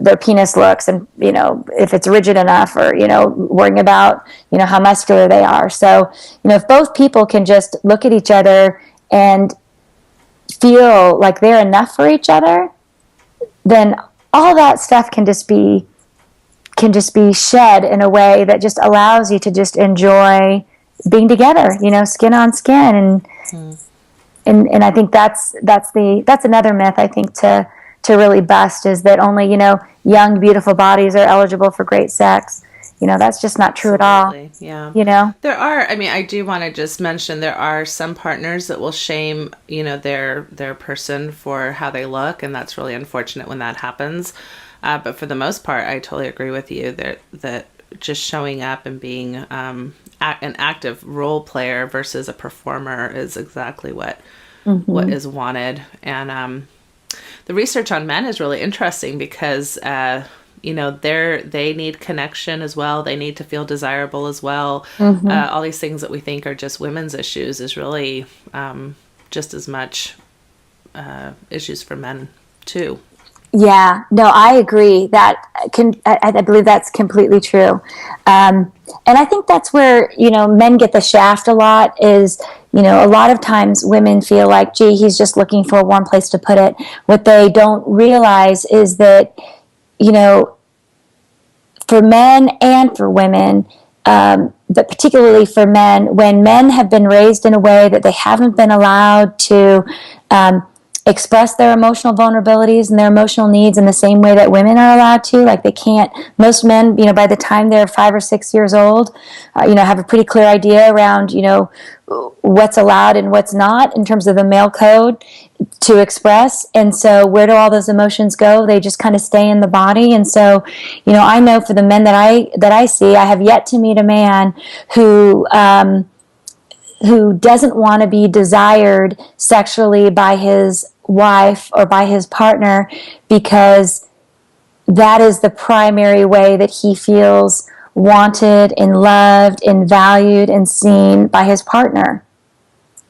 their penis looks and, if it's rigid enough, or, worrying about, how muscular they are. So, if both people can just look at each other and feel like they're enough for each other, then all that stuff can just be shed in a way that just allows you to just enjoy being together, skin on skin. And I think that's another myth, I think, to really bust, is that only, young, beautiful bodies are eligible for great sex. That's just not true Absolutely. at all. Yeah. There are, I do want to just mention, there are some partners that will shame, their person for how they look. And that's really unfortunate when that happens. But for the most part, I totally agree with you that just showing up and being an active role player versus a performer is exactly what is wanted. And the research on men is really interesting because they need connection as well. They need to feel desirable as well. All these things that we think are just women's issues is really just as much issues for men too. Yeah, no, I agree. I believe that's completely true. And I think that's where, men get the shaft a lot, is, a lot of times women feel like, gee, he's just looking for a warm place to put it. What they don't realize is that, for men and for women, but particularly for men, when men have been raised in a way that they haven't been allowed to express their emotional vulnerabilities and their emotional needs in the same way that women are allowed to. Like, they can't, most men, by the time they're 5 or 6 years old, have a pretty clear idea around, what's allowed and what's not in terms of the male code to express. And so where do all those emotions go? They just kind of stay in the body. And so, I know for the men that I see, I have yet to meet a man who doesn't want to be desired sexually by his wife or by his partner, because that is the primary way that he feels wanted and loved and valued and seen by his partner.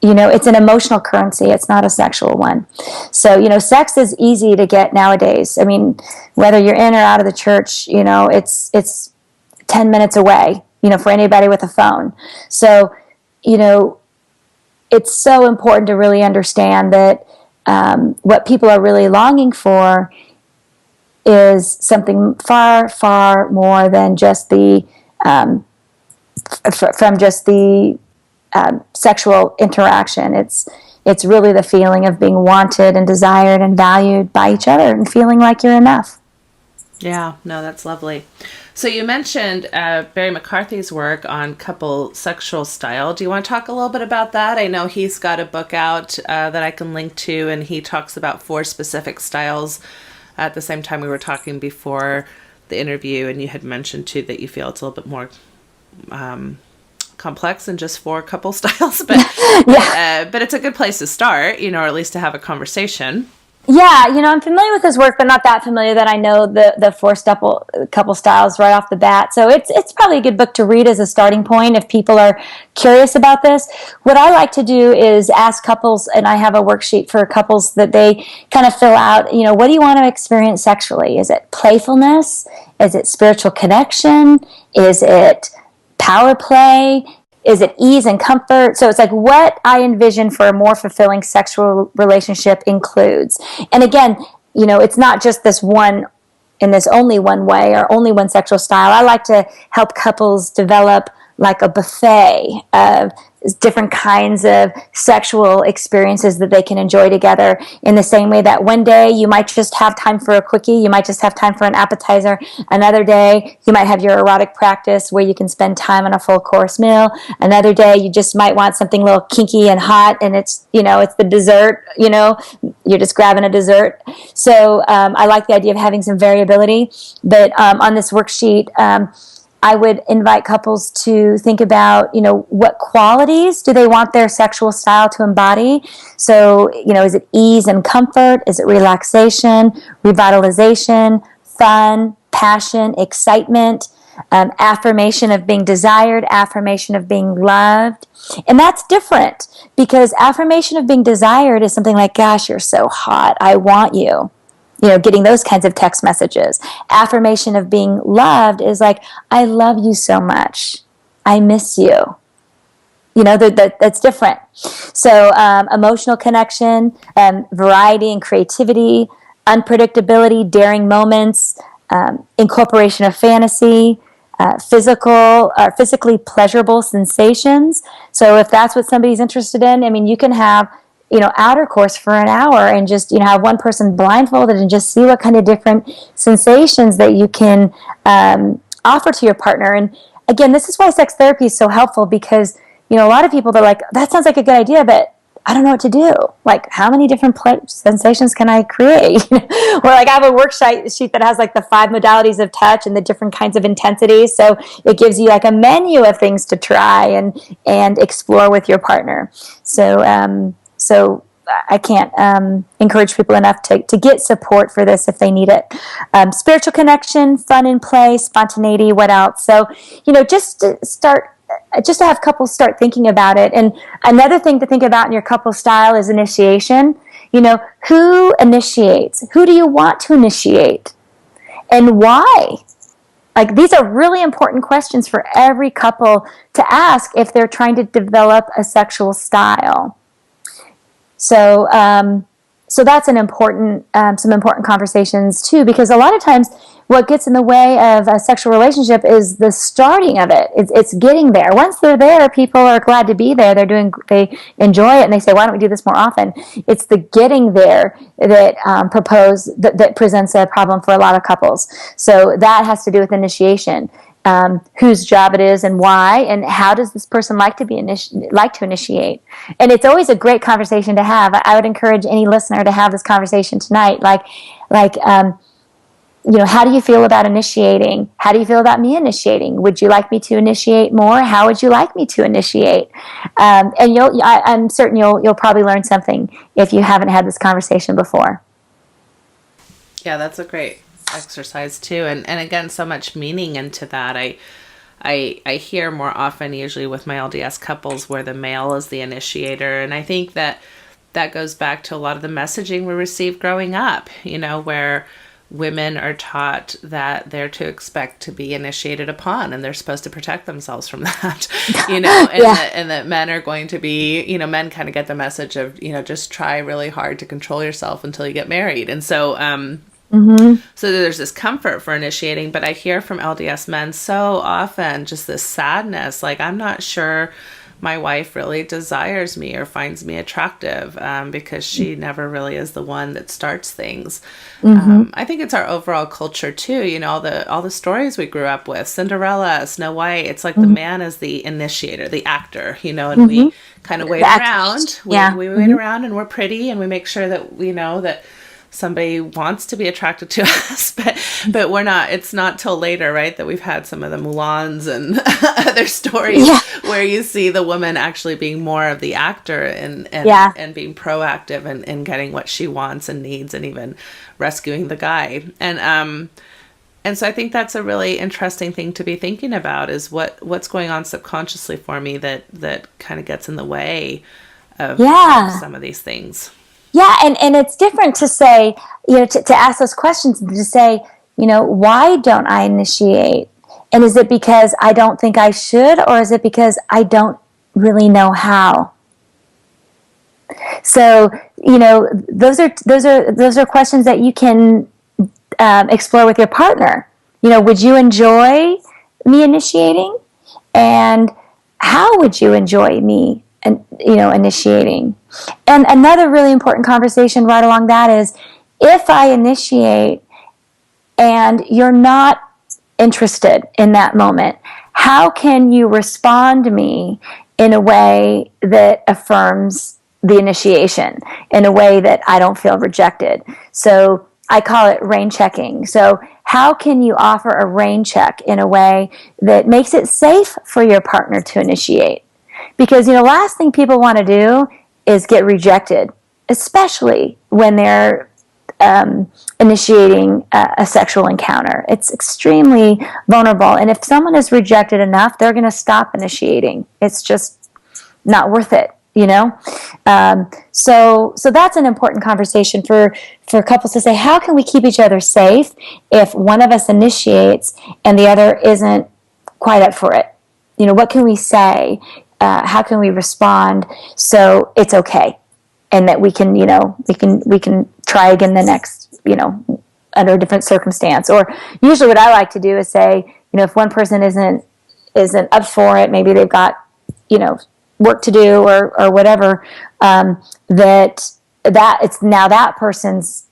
It's an emotional currency. It's not a sexual one. So, sex is easy to get nowadays. I mean, whether you're in or out of the church, it's 10 minutes away, for anybody with a phone. So, it's so important to really understand that what people are really longing for is something far, far more than just the sexual interaction. It's really the feeling of being wanted and desired and valued by each other and feeling like you're enough. Yeah, no, that's lovely. So you mentioned Barry McCarthy's work on couple sexual style. Do you want to talk a little bit about that? I know he's got a book out that I can link to, and he talks about 4 specific styles. At the same time, we were talking before the interview, and you had mentioned too that you feel it's a little bit more complex than just 4 couple styles, but but it's a good place to start, or at least to have a conversation. Yeah, I'm familiar with his work, but not that familiar that I know the 4 couple styles right off the bat. So it's probably a good book to read as a starting point if people are curious about this. What I like to do is ask couples, and I have a worksheet for couples that they kind of fill out, what do you want to experience sexually? Is it playfulness? Is it spiritual connection? Is it power play? Is it ease and comfort? So it's like what I envision for a more fulfilling sexual relationship includes. And again, it's not just this one in this only one way or only one sexual style. I like to help couples develop like a buffet of different kinds of sexual experiences that they can enjoy together, in the same way that one day you might just have time for a quickie, you might just have time for an appetizer. Another day you might have your erotic practice where you can spend time on a full course meal. Another day you just might want something a little kinky and hot, and it's it's the dessert, you're just grabbing a dessert. So I like the idea of having some variability. But on this worksheet, I would invite couples to think about, what qualities do they want their sexual style to embody? So, is it ease and comfort? Is it relaxation, revitalization, fun, passion, excitement, affirmation of being desired, affirmation of being loved? And that's different, because affirmation of being desired is something like, gosh, you're so hot, I want you. Getting those kinds of text messages. Affirmation of being loved is like, I love you so much. I miss you. That's different. So emotional connection, variety and creativity, unpredictability, daring moments, incorporation of fantasy, physically pleasurable sensations. So if that's what somebody's interested in, you can have outer course for an hour and just, have one person blindfolded and just see what kind of different sensations that you can offer to your partner. And again, this is why sex therapy is so helpful, because, a lot of people, they're like, that sounds like a good idea, but I don't know what to do. Like, how many different sensations can I create? Or like, I have a worksheet that has like the 5 modalities of touch and the different kinds of intensities. So it gives you like a menu of things to try and explore with your partner. So I can't encourage people enough to get support for this if they need it. Spiritual connection, fun and play, spontaneity, what else? So, just to have couples start thinking about it. And another thing to think about in your couple style is initiation. Who initiates? Who do you want to initiate? And why? Like, these are really important questions for every couple to ask if they're trying to develop a sexual style. So, so that's some important conversations too, because a lot of times what gets in the way of a sexual relationship is the starting of it. It's getting there. Once they're there, people are glad to be there. They enjoy it, and they say, "Why don't we do this more often?" It's the getting there that presents a problem for a lot of couples. So that has to do with initiation. Whose job it is and why, and how does this person like to initiate. And it's always a great conversation to have. I would encourage any listener to have this conversation tonight. How do you feel about initiating? How do you feel about me initiating? Would you like me to initiate more? How would you like me to initiate? And I'm certain you'll probably learn something if you haven't had this conversation before. Yeah, that's a great exercise too, and again, so much meaning into that. I hear more often, usually with my LDS couples, where the male is the initiator, and I think that goes back to a lot of the messaging we received growing up, where women are taught that they're to expect to be initiated upon, and they're supposed to protect themselves from that, and that men are going to be, men kind of get the message of, just try really hard to control yourself until you get married. And so, so there's this comfort for initiating, but I hear from LDS men so often just this sadness, like, I'm not sure my wife really desires me or finds me attractive, because she never really is the one that starts things. I think it's our overall culture too. You know, all the stories we grew up with, Cinderella, Snow White. It's like the man is the initiator, the actor. You know, and we kind of wait around. We wait around, and we're pretty, and we make sure that we know that somebody wants to be attracted to us, but we're not. It's not till later, right, that we've had some of the Mulans and other stories where you see the woman actually being more of the actor and being proactive and getting what she wants and needs, and even rescuing the guy. And so I think that's a really interesting thing to be thinking about, is what's going on subconsciously for me that kind of gets in the way of some of these things. Yeah, and it's different to say, you know, to ask those questions and to say, you know, why don't I initiate? And is it because I don't think I should, or is it because I don't really know how? So, you know, those are questions that you can explore with your partner. You know, would you enjoy me initiating? And how would you enjoy me, initiating? And another really important conversation right along that is, if I initiate and you're not interested in that moment, how can you respond to me in a way that affirms the initiation, in a way that I don't feel rejected? So I call it rain checking. So how can you offer a rain check in a way that makes it safe for your partner to initiate? Because, you know, last thing people want to do is get rejected, especially when they're initiating a sexual encounter. It's extremely vulnerable. And if someone is rejected enough, they're going to stop initiating. It's just not worth it, you know? So that's an important conversation for couples to say, how can we keep each other safe if one of us initiates and the other isn't quite up for it? You know, what can we say? How can we respond so it's okay, and that we can, you know, we can try again the next, you know, under a different circumstance? Or usually, what I like to do is say, you know, if one person isn't up for it, maybe they've got, you know, work to do or whatever, that it's now that person's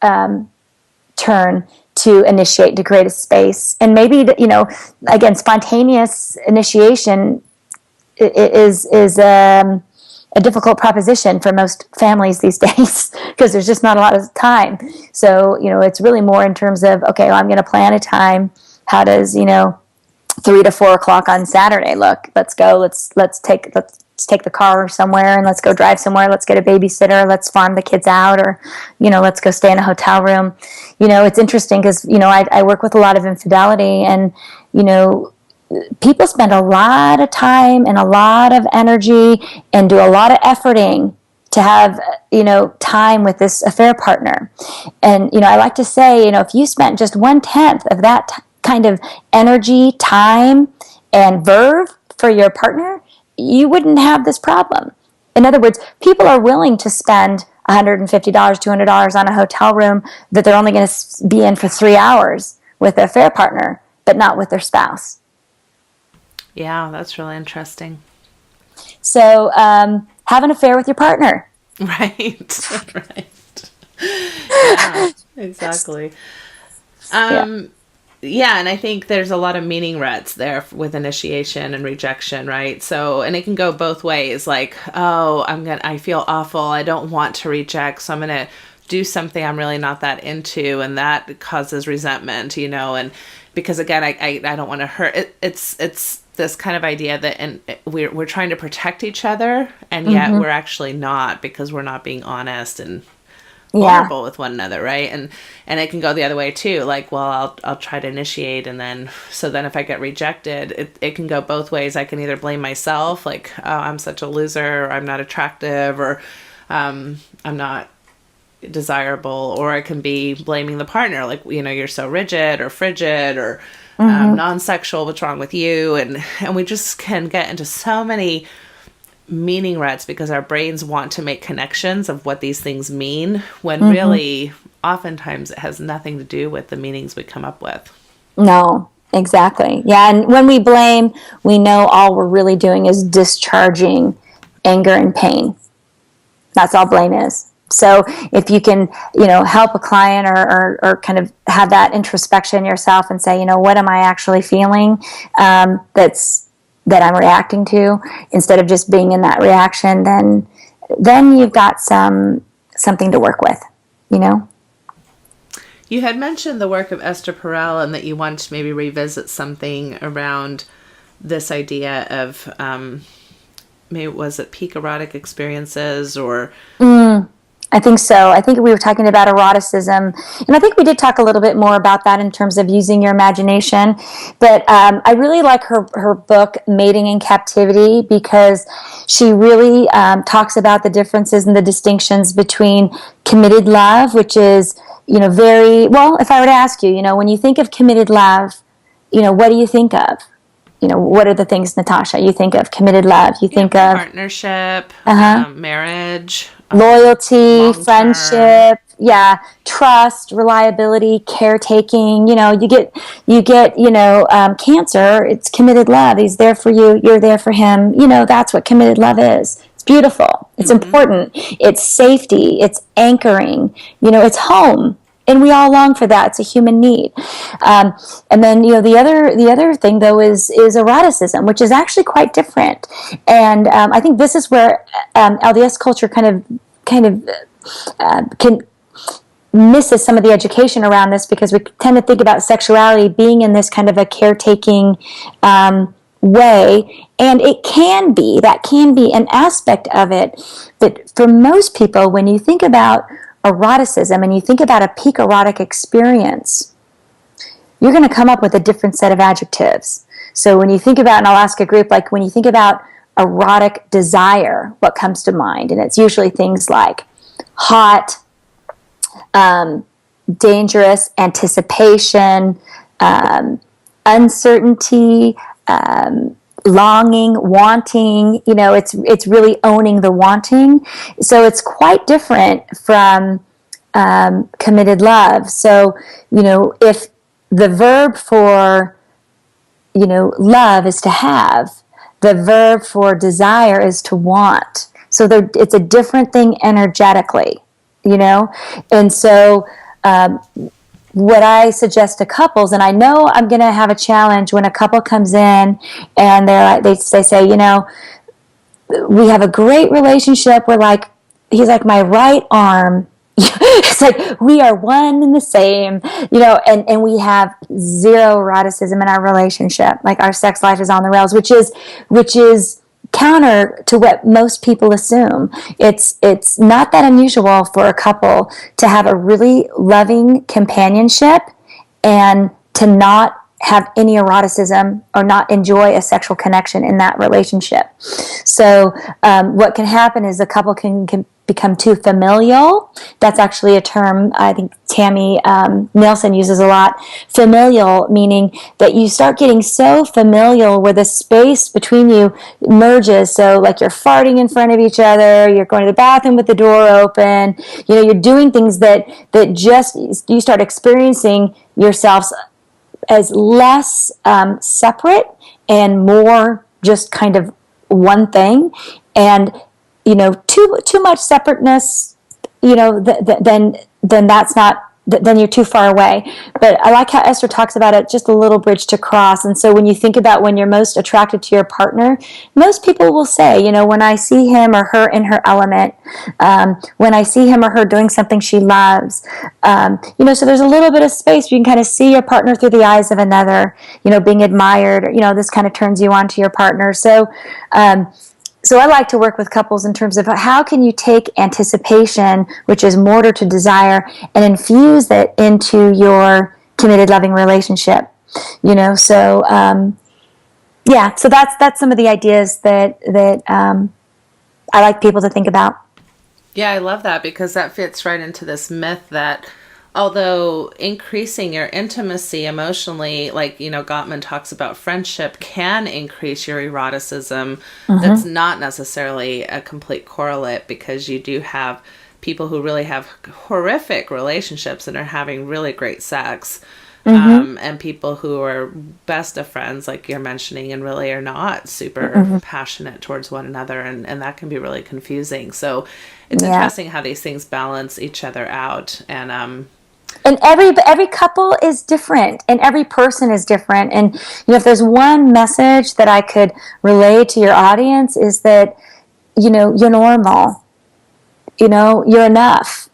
turn to initiate, to create a space. And maybe, you know, again, spontaneous initiation is a difficult proposition for most families these days, because there's just not a lot of time. So, you know, it's really more in terms of, okay, well, I'm going to plan a time. How does, you know, 3 to 4 o'clock on Saturday look? Let's go. Let's take the car somewhere and let's go drive somewhere. Let's get a babysitter. Let's farm the kids out, or, you know, let's go stay in a hotel room. You know, it's interesting because, you know, I work with a lot of infidelity, and, you know, people spend a lot of time and a lot of energy and do a lot of efforting to have, you know, time with this affair partner. And, you know, I like to say, you know, if you spent just 1/10 of that kind of energy, time, and verve for your partner, you wouldn't have this problem. In other words, people are willing to spend $150, $200 on a hotel room that they're only going to be in for 3 hours with their affair partner, but not with their spouse. Yeah, that's really interesting. So have an affair with your partner. Right. Right. Yeah, exactly. Yeah, and I think there's a lot of meaning ruts there with initiation and rejection, right? So, and it can go both ways. Like, oh, I feel awful. I don't want to reject, so I'm going to do something I'm really not that into, and that causes resentment, you know, and because again, I don't want to hurt. It's this kind of idea that, and we're trying to protect each other, and yet we're actually not, because we're not being honest and vulnerable with one another, right? And it can go the other way too. Like, well, I'll try to initiate, and then if I get rejected, it can go both ways. I can either blame myself, like, oh, I'm such a loser, or I'm not attractive, or I'm not desirable, or it can be blaming the partner, like, you know, you're so rigid or frigid or non-sexual, what's wrong with you? And we just can get into so many meaning ruts because our brains want to make connections of what these things mean, when really oftentimes it has nothing to do with the meanings we come up with. No, Exactly. Yeah. And when we blame, we know all we're really doing is discharging anger and pain. That's all blame is. So if you can, help a client or kind of have that introspection yourself and say, what am I actually feeling, that I'm reacting to, instead of just being in that reaction, then you've got something to work with, You had mentioned the work of Esther Perel and that you wanted to maybe revisit something around this idea of maybe was it peak erotic experiences or I think so. I think we were talking about eroticism, and I think we did talk a little bit more about that in terms of using your imagination. But I really like her book, Mating in Captivity, because she really talks about the differences and the distinctions between committed love, which is, very, well, if I were to ask you, when you think of committed love, what do you think of? What are the things, Natasha, you think of committed love? You think of partnership, marriage, loyalty, long-term. friendship, yeah, trust, reliability, caretaking. You get, cancer. It's committed love. He's there for you. You're there for him. That's what committed love is. It's beautiful. It's important. It's safety. It's anchoring. It's home. And we all long for that. It's a human need. And then, the other thing though is eroticism, which is actually quite different. And I think this is where LDS culture kind of can misses some of the education around this, because we tend to think about sexuality being in this kind of a caretaking way, and that can be an aspect of it. But for most people, when you think about eroticism and you think about a peak erotic experience, you're going to come up with a different set of adjectives. So when you think about, and I'll ask a group, like when you think about erotic desire, what comes to mind? And it's usually things like hot, dangerous, anticipation, uncertainty, longing, wanting. It's really owning the wanting. So it's quite different from committed love. So if the verb for love is to have, the verb for desire is to want. So it's a different thing energetically, and so what I suggest to couples, and I know I'm going to have a challenge when a couple comes in and they say, we have a great relationship. He's like my right arm. It's like we are one and the same, and we have zero eroticism in our relationship. Like our sex life is on the rails, which is counter to what most people assume. It's not that unusual for a couple to have a really loving companionship and to not have any eroticism or not enjoy a sexual connection in that relationship. So what can happen is a couple can become too familial. That's actually a term I think Tammy Nielsen uses a lot. Familial, meaning that you start getting so familial where the space between you merges. So like you're farting in front of each other, you're going to the bathroom with the door open, you're doing things that just, you start experiencing yourselves as less separate and more just kind of one thing. And too much separateness, then that's not, then you're too far away. But I like how Esther talks about it, just a little bridge to cross. And so when you think about when you're most attracted to your partner, most people will say, when I see him or her in her element, when I see him or her doing something she loves, so there's a little bit of space. You can kind of see your partner through the eyes of another, being admired, this kind of turns you on to your partner. So I like to work with couples in terms of how can you take anticipation, which is mortar to desire, and infuse it into your committed loving relationship. So that's some of the ideas that I like people to think about. Yeah, I love that because that fits right into this myth that although increasing your intimacy emotionally, like, Gottman talks about friendship can increase your eroticism. That's not necessarily a complete correlate, because you do have people who really have horrific relationships and are having really great sex. and people who are best of friends, like you're mentioning, and really are not super passionate towards one another, and that can be really confusing. So it's interesting how these things balance each other out, and every couple is different, and every person is different. And if there's one message that I could relay to your audience, is that you're normal, you're enough,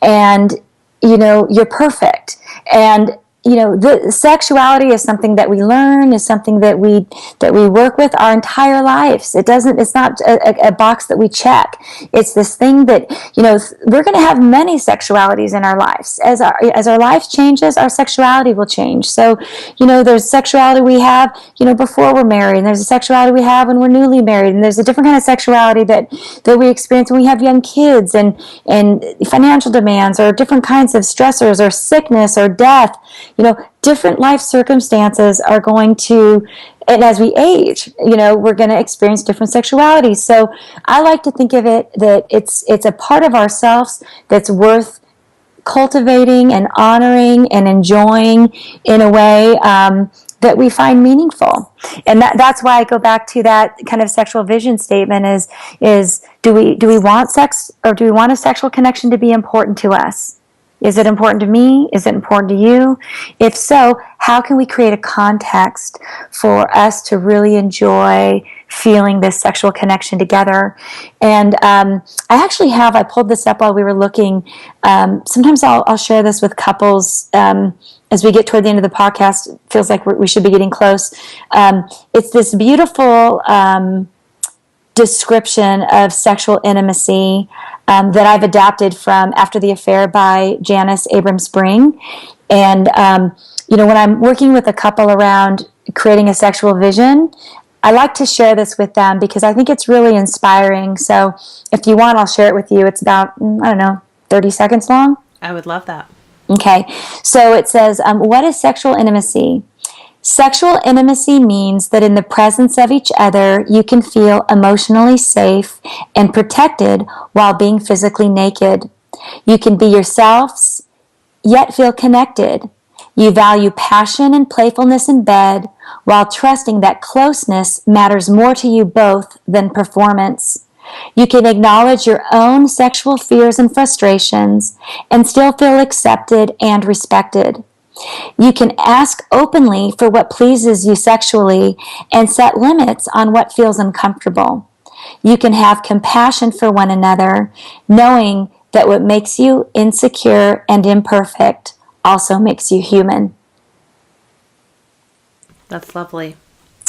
and you're perfect. And the sexuality is something that we learn, is something that we work with our entire lives. It's not a box that we check. It's this thing that we're going to have many sexualities in our lives. As our life changes, our sexuality will change. So there's sexuality we have before we're married, and there's a sexuality we have when we're newly married, and there's a different kind of sexuality that we experience when we have young kids, and financial demands, or different kinds of stressors, or sickness, or death. Different life circumstances are going to, and as we age, we're going to experience different sexualities. So I like to think of it that it's a part of ourselves that's worth cultivating and honoring and enjoying in a way that we find meaningful. And that's why I go back to that kind of sexual vision statement is do we want sex, or do we want a sexual connection to be important to us? Is it important to me? Is it important to you? If so, how can we create a context for us to really enjoy feeling this sexual connection together? And I pulled this up while we were looking. Sometimes I'll share this with couples as we get toward the end of the podcast. It feels like we should be getting close. It's this beautiful description of sexual intimacy that I've adapted from After the Affair by Janice Abrams-Bring. And, when I'm working with a couple around creating a sexual vision, I like to share this with them because I think it's really inspiring. So if you want, I'll share it with you. It's about, 30 seconds long. I would love that. Okay. So it says, what is sexual intimacy? Sexual intimacy means that in the presence of each other, you can feel emotionally safe and protected while being physically naked. You can be yourselves, yet feel connected. You value passion and playfulness in bed, while trusting that closeness matters more to you both than performance. You can acknowledge your own sexual fears and frustrations and still feel accepted and respected. You can ask openly for what pleases you sexually and set limits on what feels uncomfortable. You can have compassion for one another, knowing that what makes you insecure and imperfect also makes you human. That's lovely.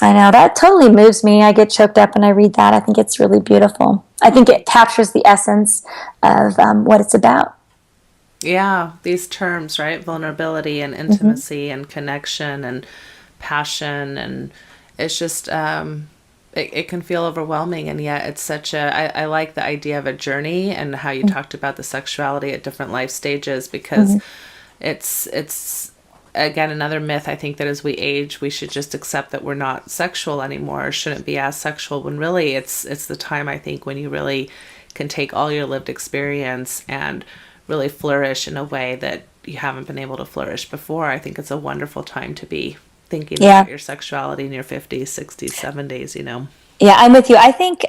I know, that totally moves me. I get choked up when I read that. I think it's really beautiful. I think it captures the essence of what it's about. Yeah, these terms, right? Vulnerability and intimacy and connection and passion. And it's just, it can feel overwhelming. And yet it's I like the idea of a journey and how you talked about the sexuality at different life stages, because it's again, another myth, I think, that as we age, we should just accept that we're not sexual anymore, or shouldn't be as sexual, when really it's the time, I think, when you really can take all your lived experience and really flourish in a way that you haven't been able to flourish before. I think it's a wonderful time to be thinking about your sexuality in your 50s, 60s, 70s, Yeah, I'm with you. I think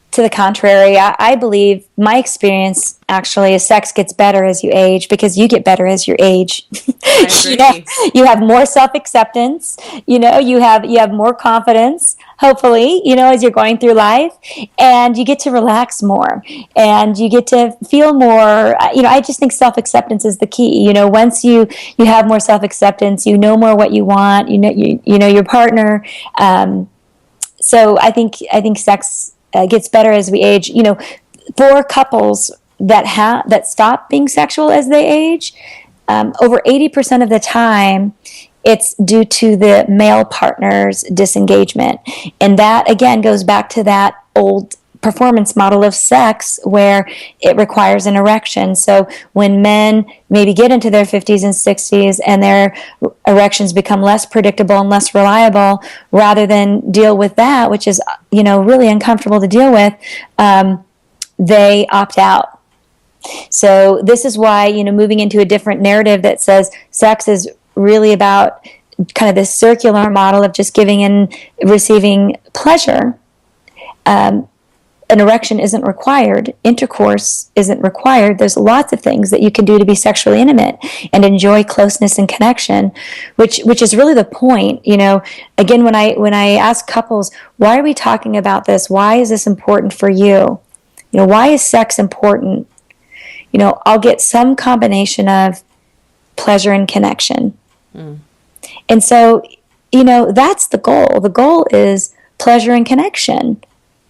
to the contrary, I believe my experience actually is sex gets better as you age, because you get better as you age. I agree. You have more self-acceptance, you have more confidence, hopefully, as you're going through life, and you get to relax more, and you get to feel more, I just think self-acceptance is the key. Once you have more self-acceptance, you know more what you want, you know your partner. So I think sex gets better as we age. For couples that stop being sexual as they age, over 80% of the time, it's due to the male partner's disengagement. And that, again, goes back to that old performance model of sex where it requires an erection. So when men maybe get into their 50s and 60s and their erections become less predictable and less reliable, rather than deal with that, which is, really uncomfortable to deal with, they opt out. So this is why, moving into a different narrative that says sex is really about kind of this circular model of just giving and receiving pleasure. An erection isn't required. Intercourse isn't required. There's lots of things that you can do to be sexually intimate and enjoy closeness and connection, which is really the point. Again, when I ask couples, why are we talking about this? Why is this important for you? Why is sex important? I'll get some combination of pleasure and connection. And so, that's the goal. The goal is pleasure and connection.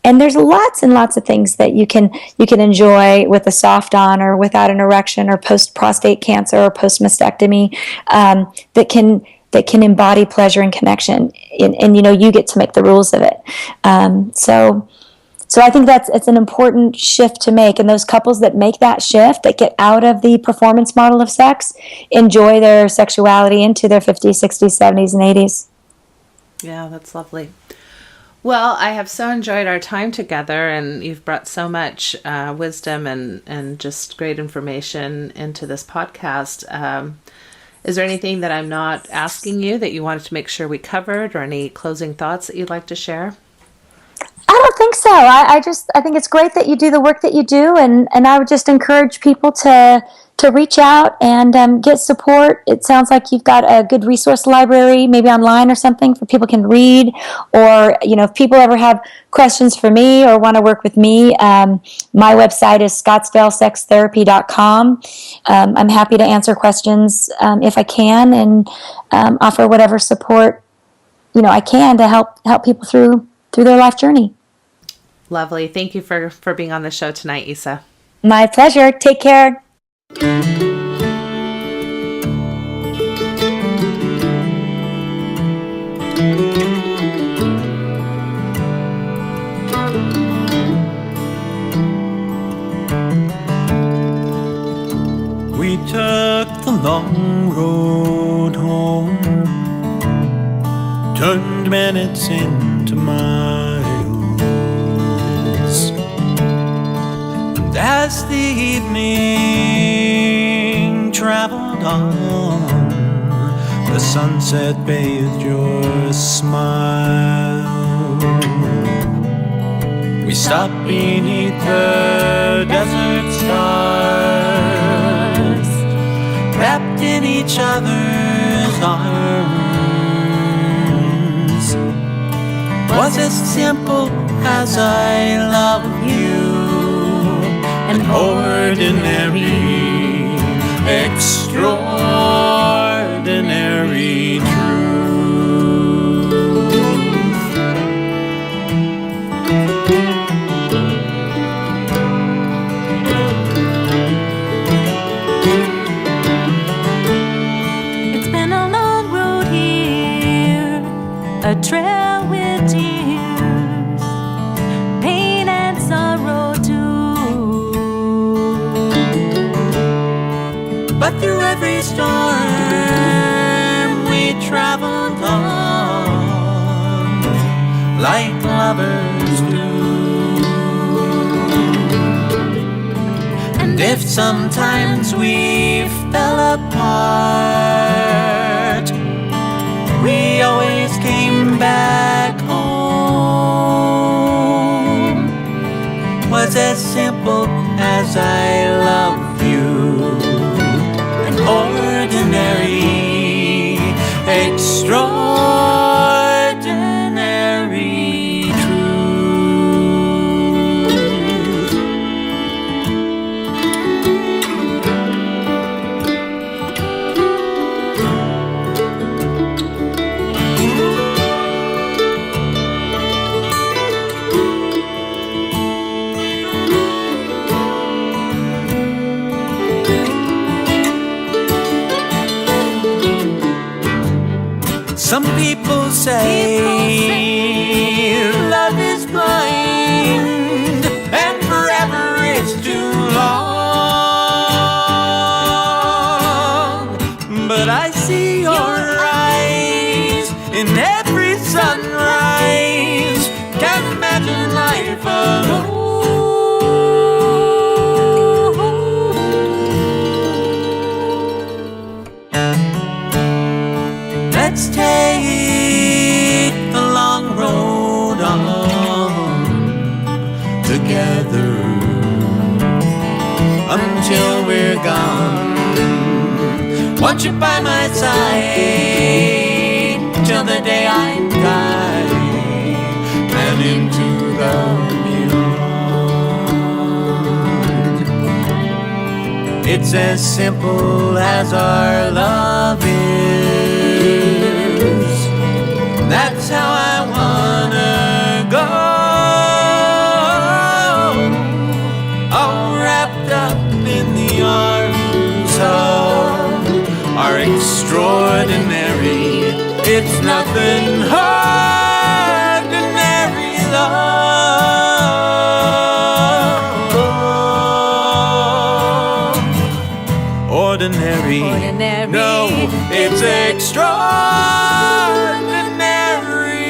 And there's lots and lots of things that you can enjoy with a soft on or without an erection or post prostate cancer or post mastectomy that can embody pleasure and connection. And you get to make the rules of it. So I think it's an important shift to make. And those couples that make that shift, that get out of the performance model of sex, enjoy their sexuality into their 50s, 60s, 70s, and 80s. Yeah, that's lovely. Well, I have so enjoyed our time together, and you've brought so much wisdom and just great information into this podcast. Is there anything that I'm not asking you that you wanted to make sure we covered, or any closing thoughts that you'd like to share? I don't think so. I think it's great that you do the work that you do, and I would just encourage people to reach out and get support. It sounds like you've got a good resource library, maybe online or something, for people can read. Or, if people ever have questions for me or want to work with me, my website is scottsdalesextherapy.com. I'm happy to answer questions if I can, and offer whatever support I can to help people through their life journey. Lovely. Thank you for being on the show tonight, Isa. My pleasure. Take care. We took the long road home, turned minutes into miles. And as the evening traveled on, the sunset bathed your smile. We stopped beneath the desert stars, wrapped in each other's arms. Was as simple as I love you, an ordinary, extraordinary truth. It's been a long road here, a trail with tears, pain and sorrow too. But through every storm we traveled on, like lovers do. And if sometimes we fell apart, we always came back home. Was as simple as I love you, an ordinary, extraordinary truth. Some people say love is blind and forever is too long. But I see your eyes in every sunrise. Can't imagine life alone. want you by my side till the day I die and into the beyond. It's as simple as our love is. That's how I wanna go, all wrapped up in the arms of our extraordinary, it's nothing ordinary love. Ordinary. Ordinary. No, it's extraordinary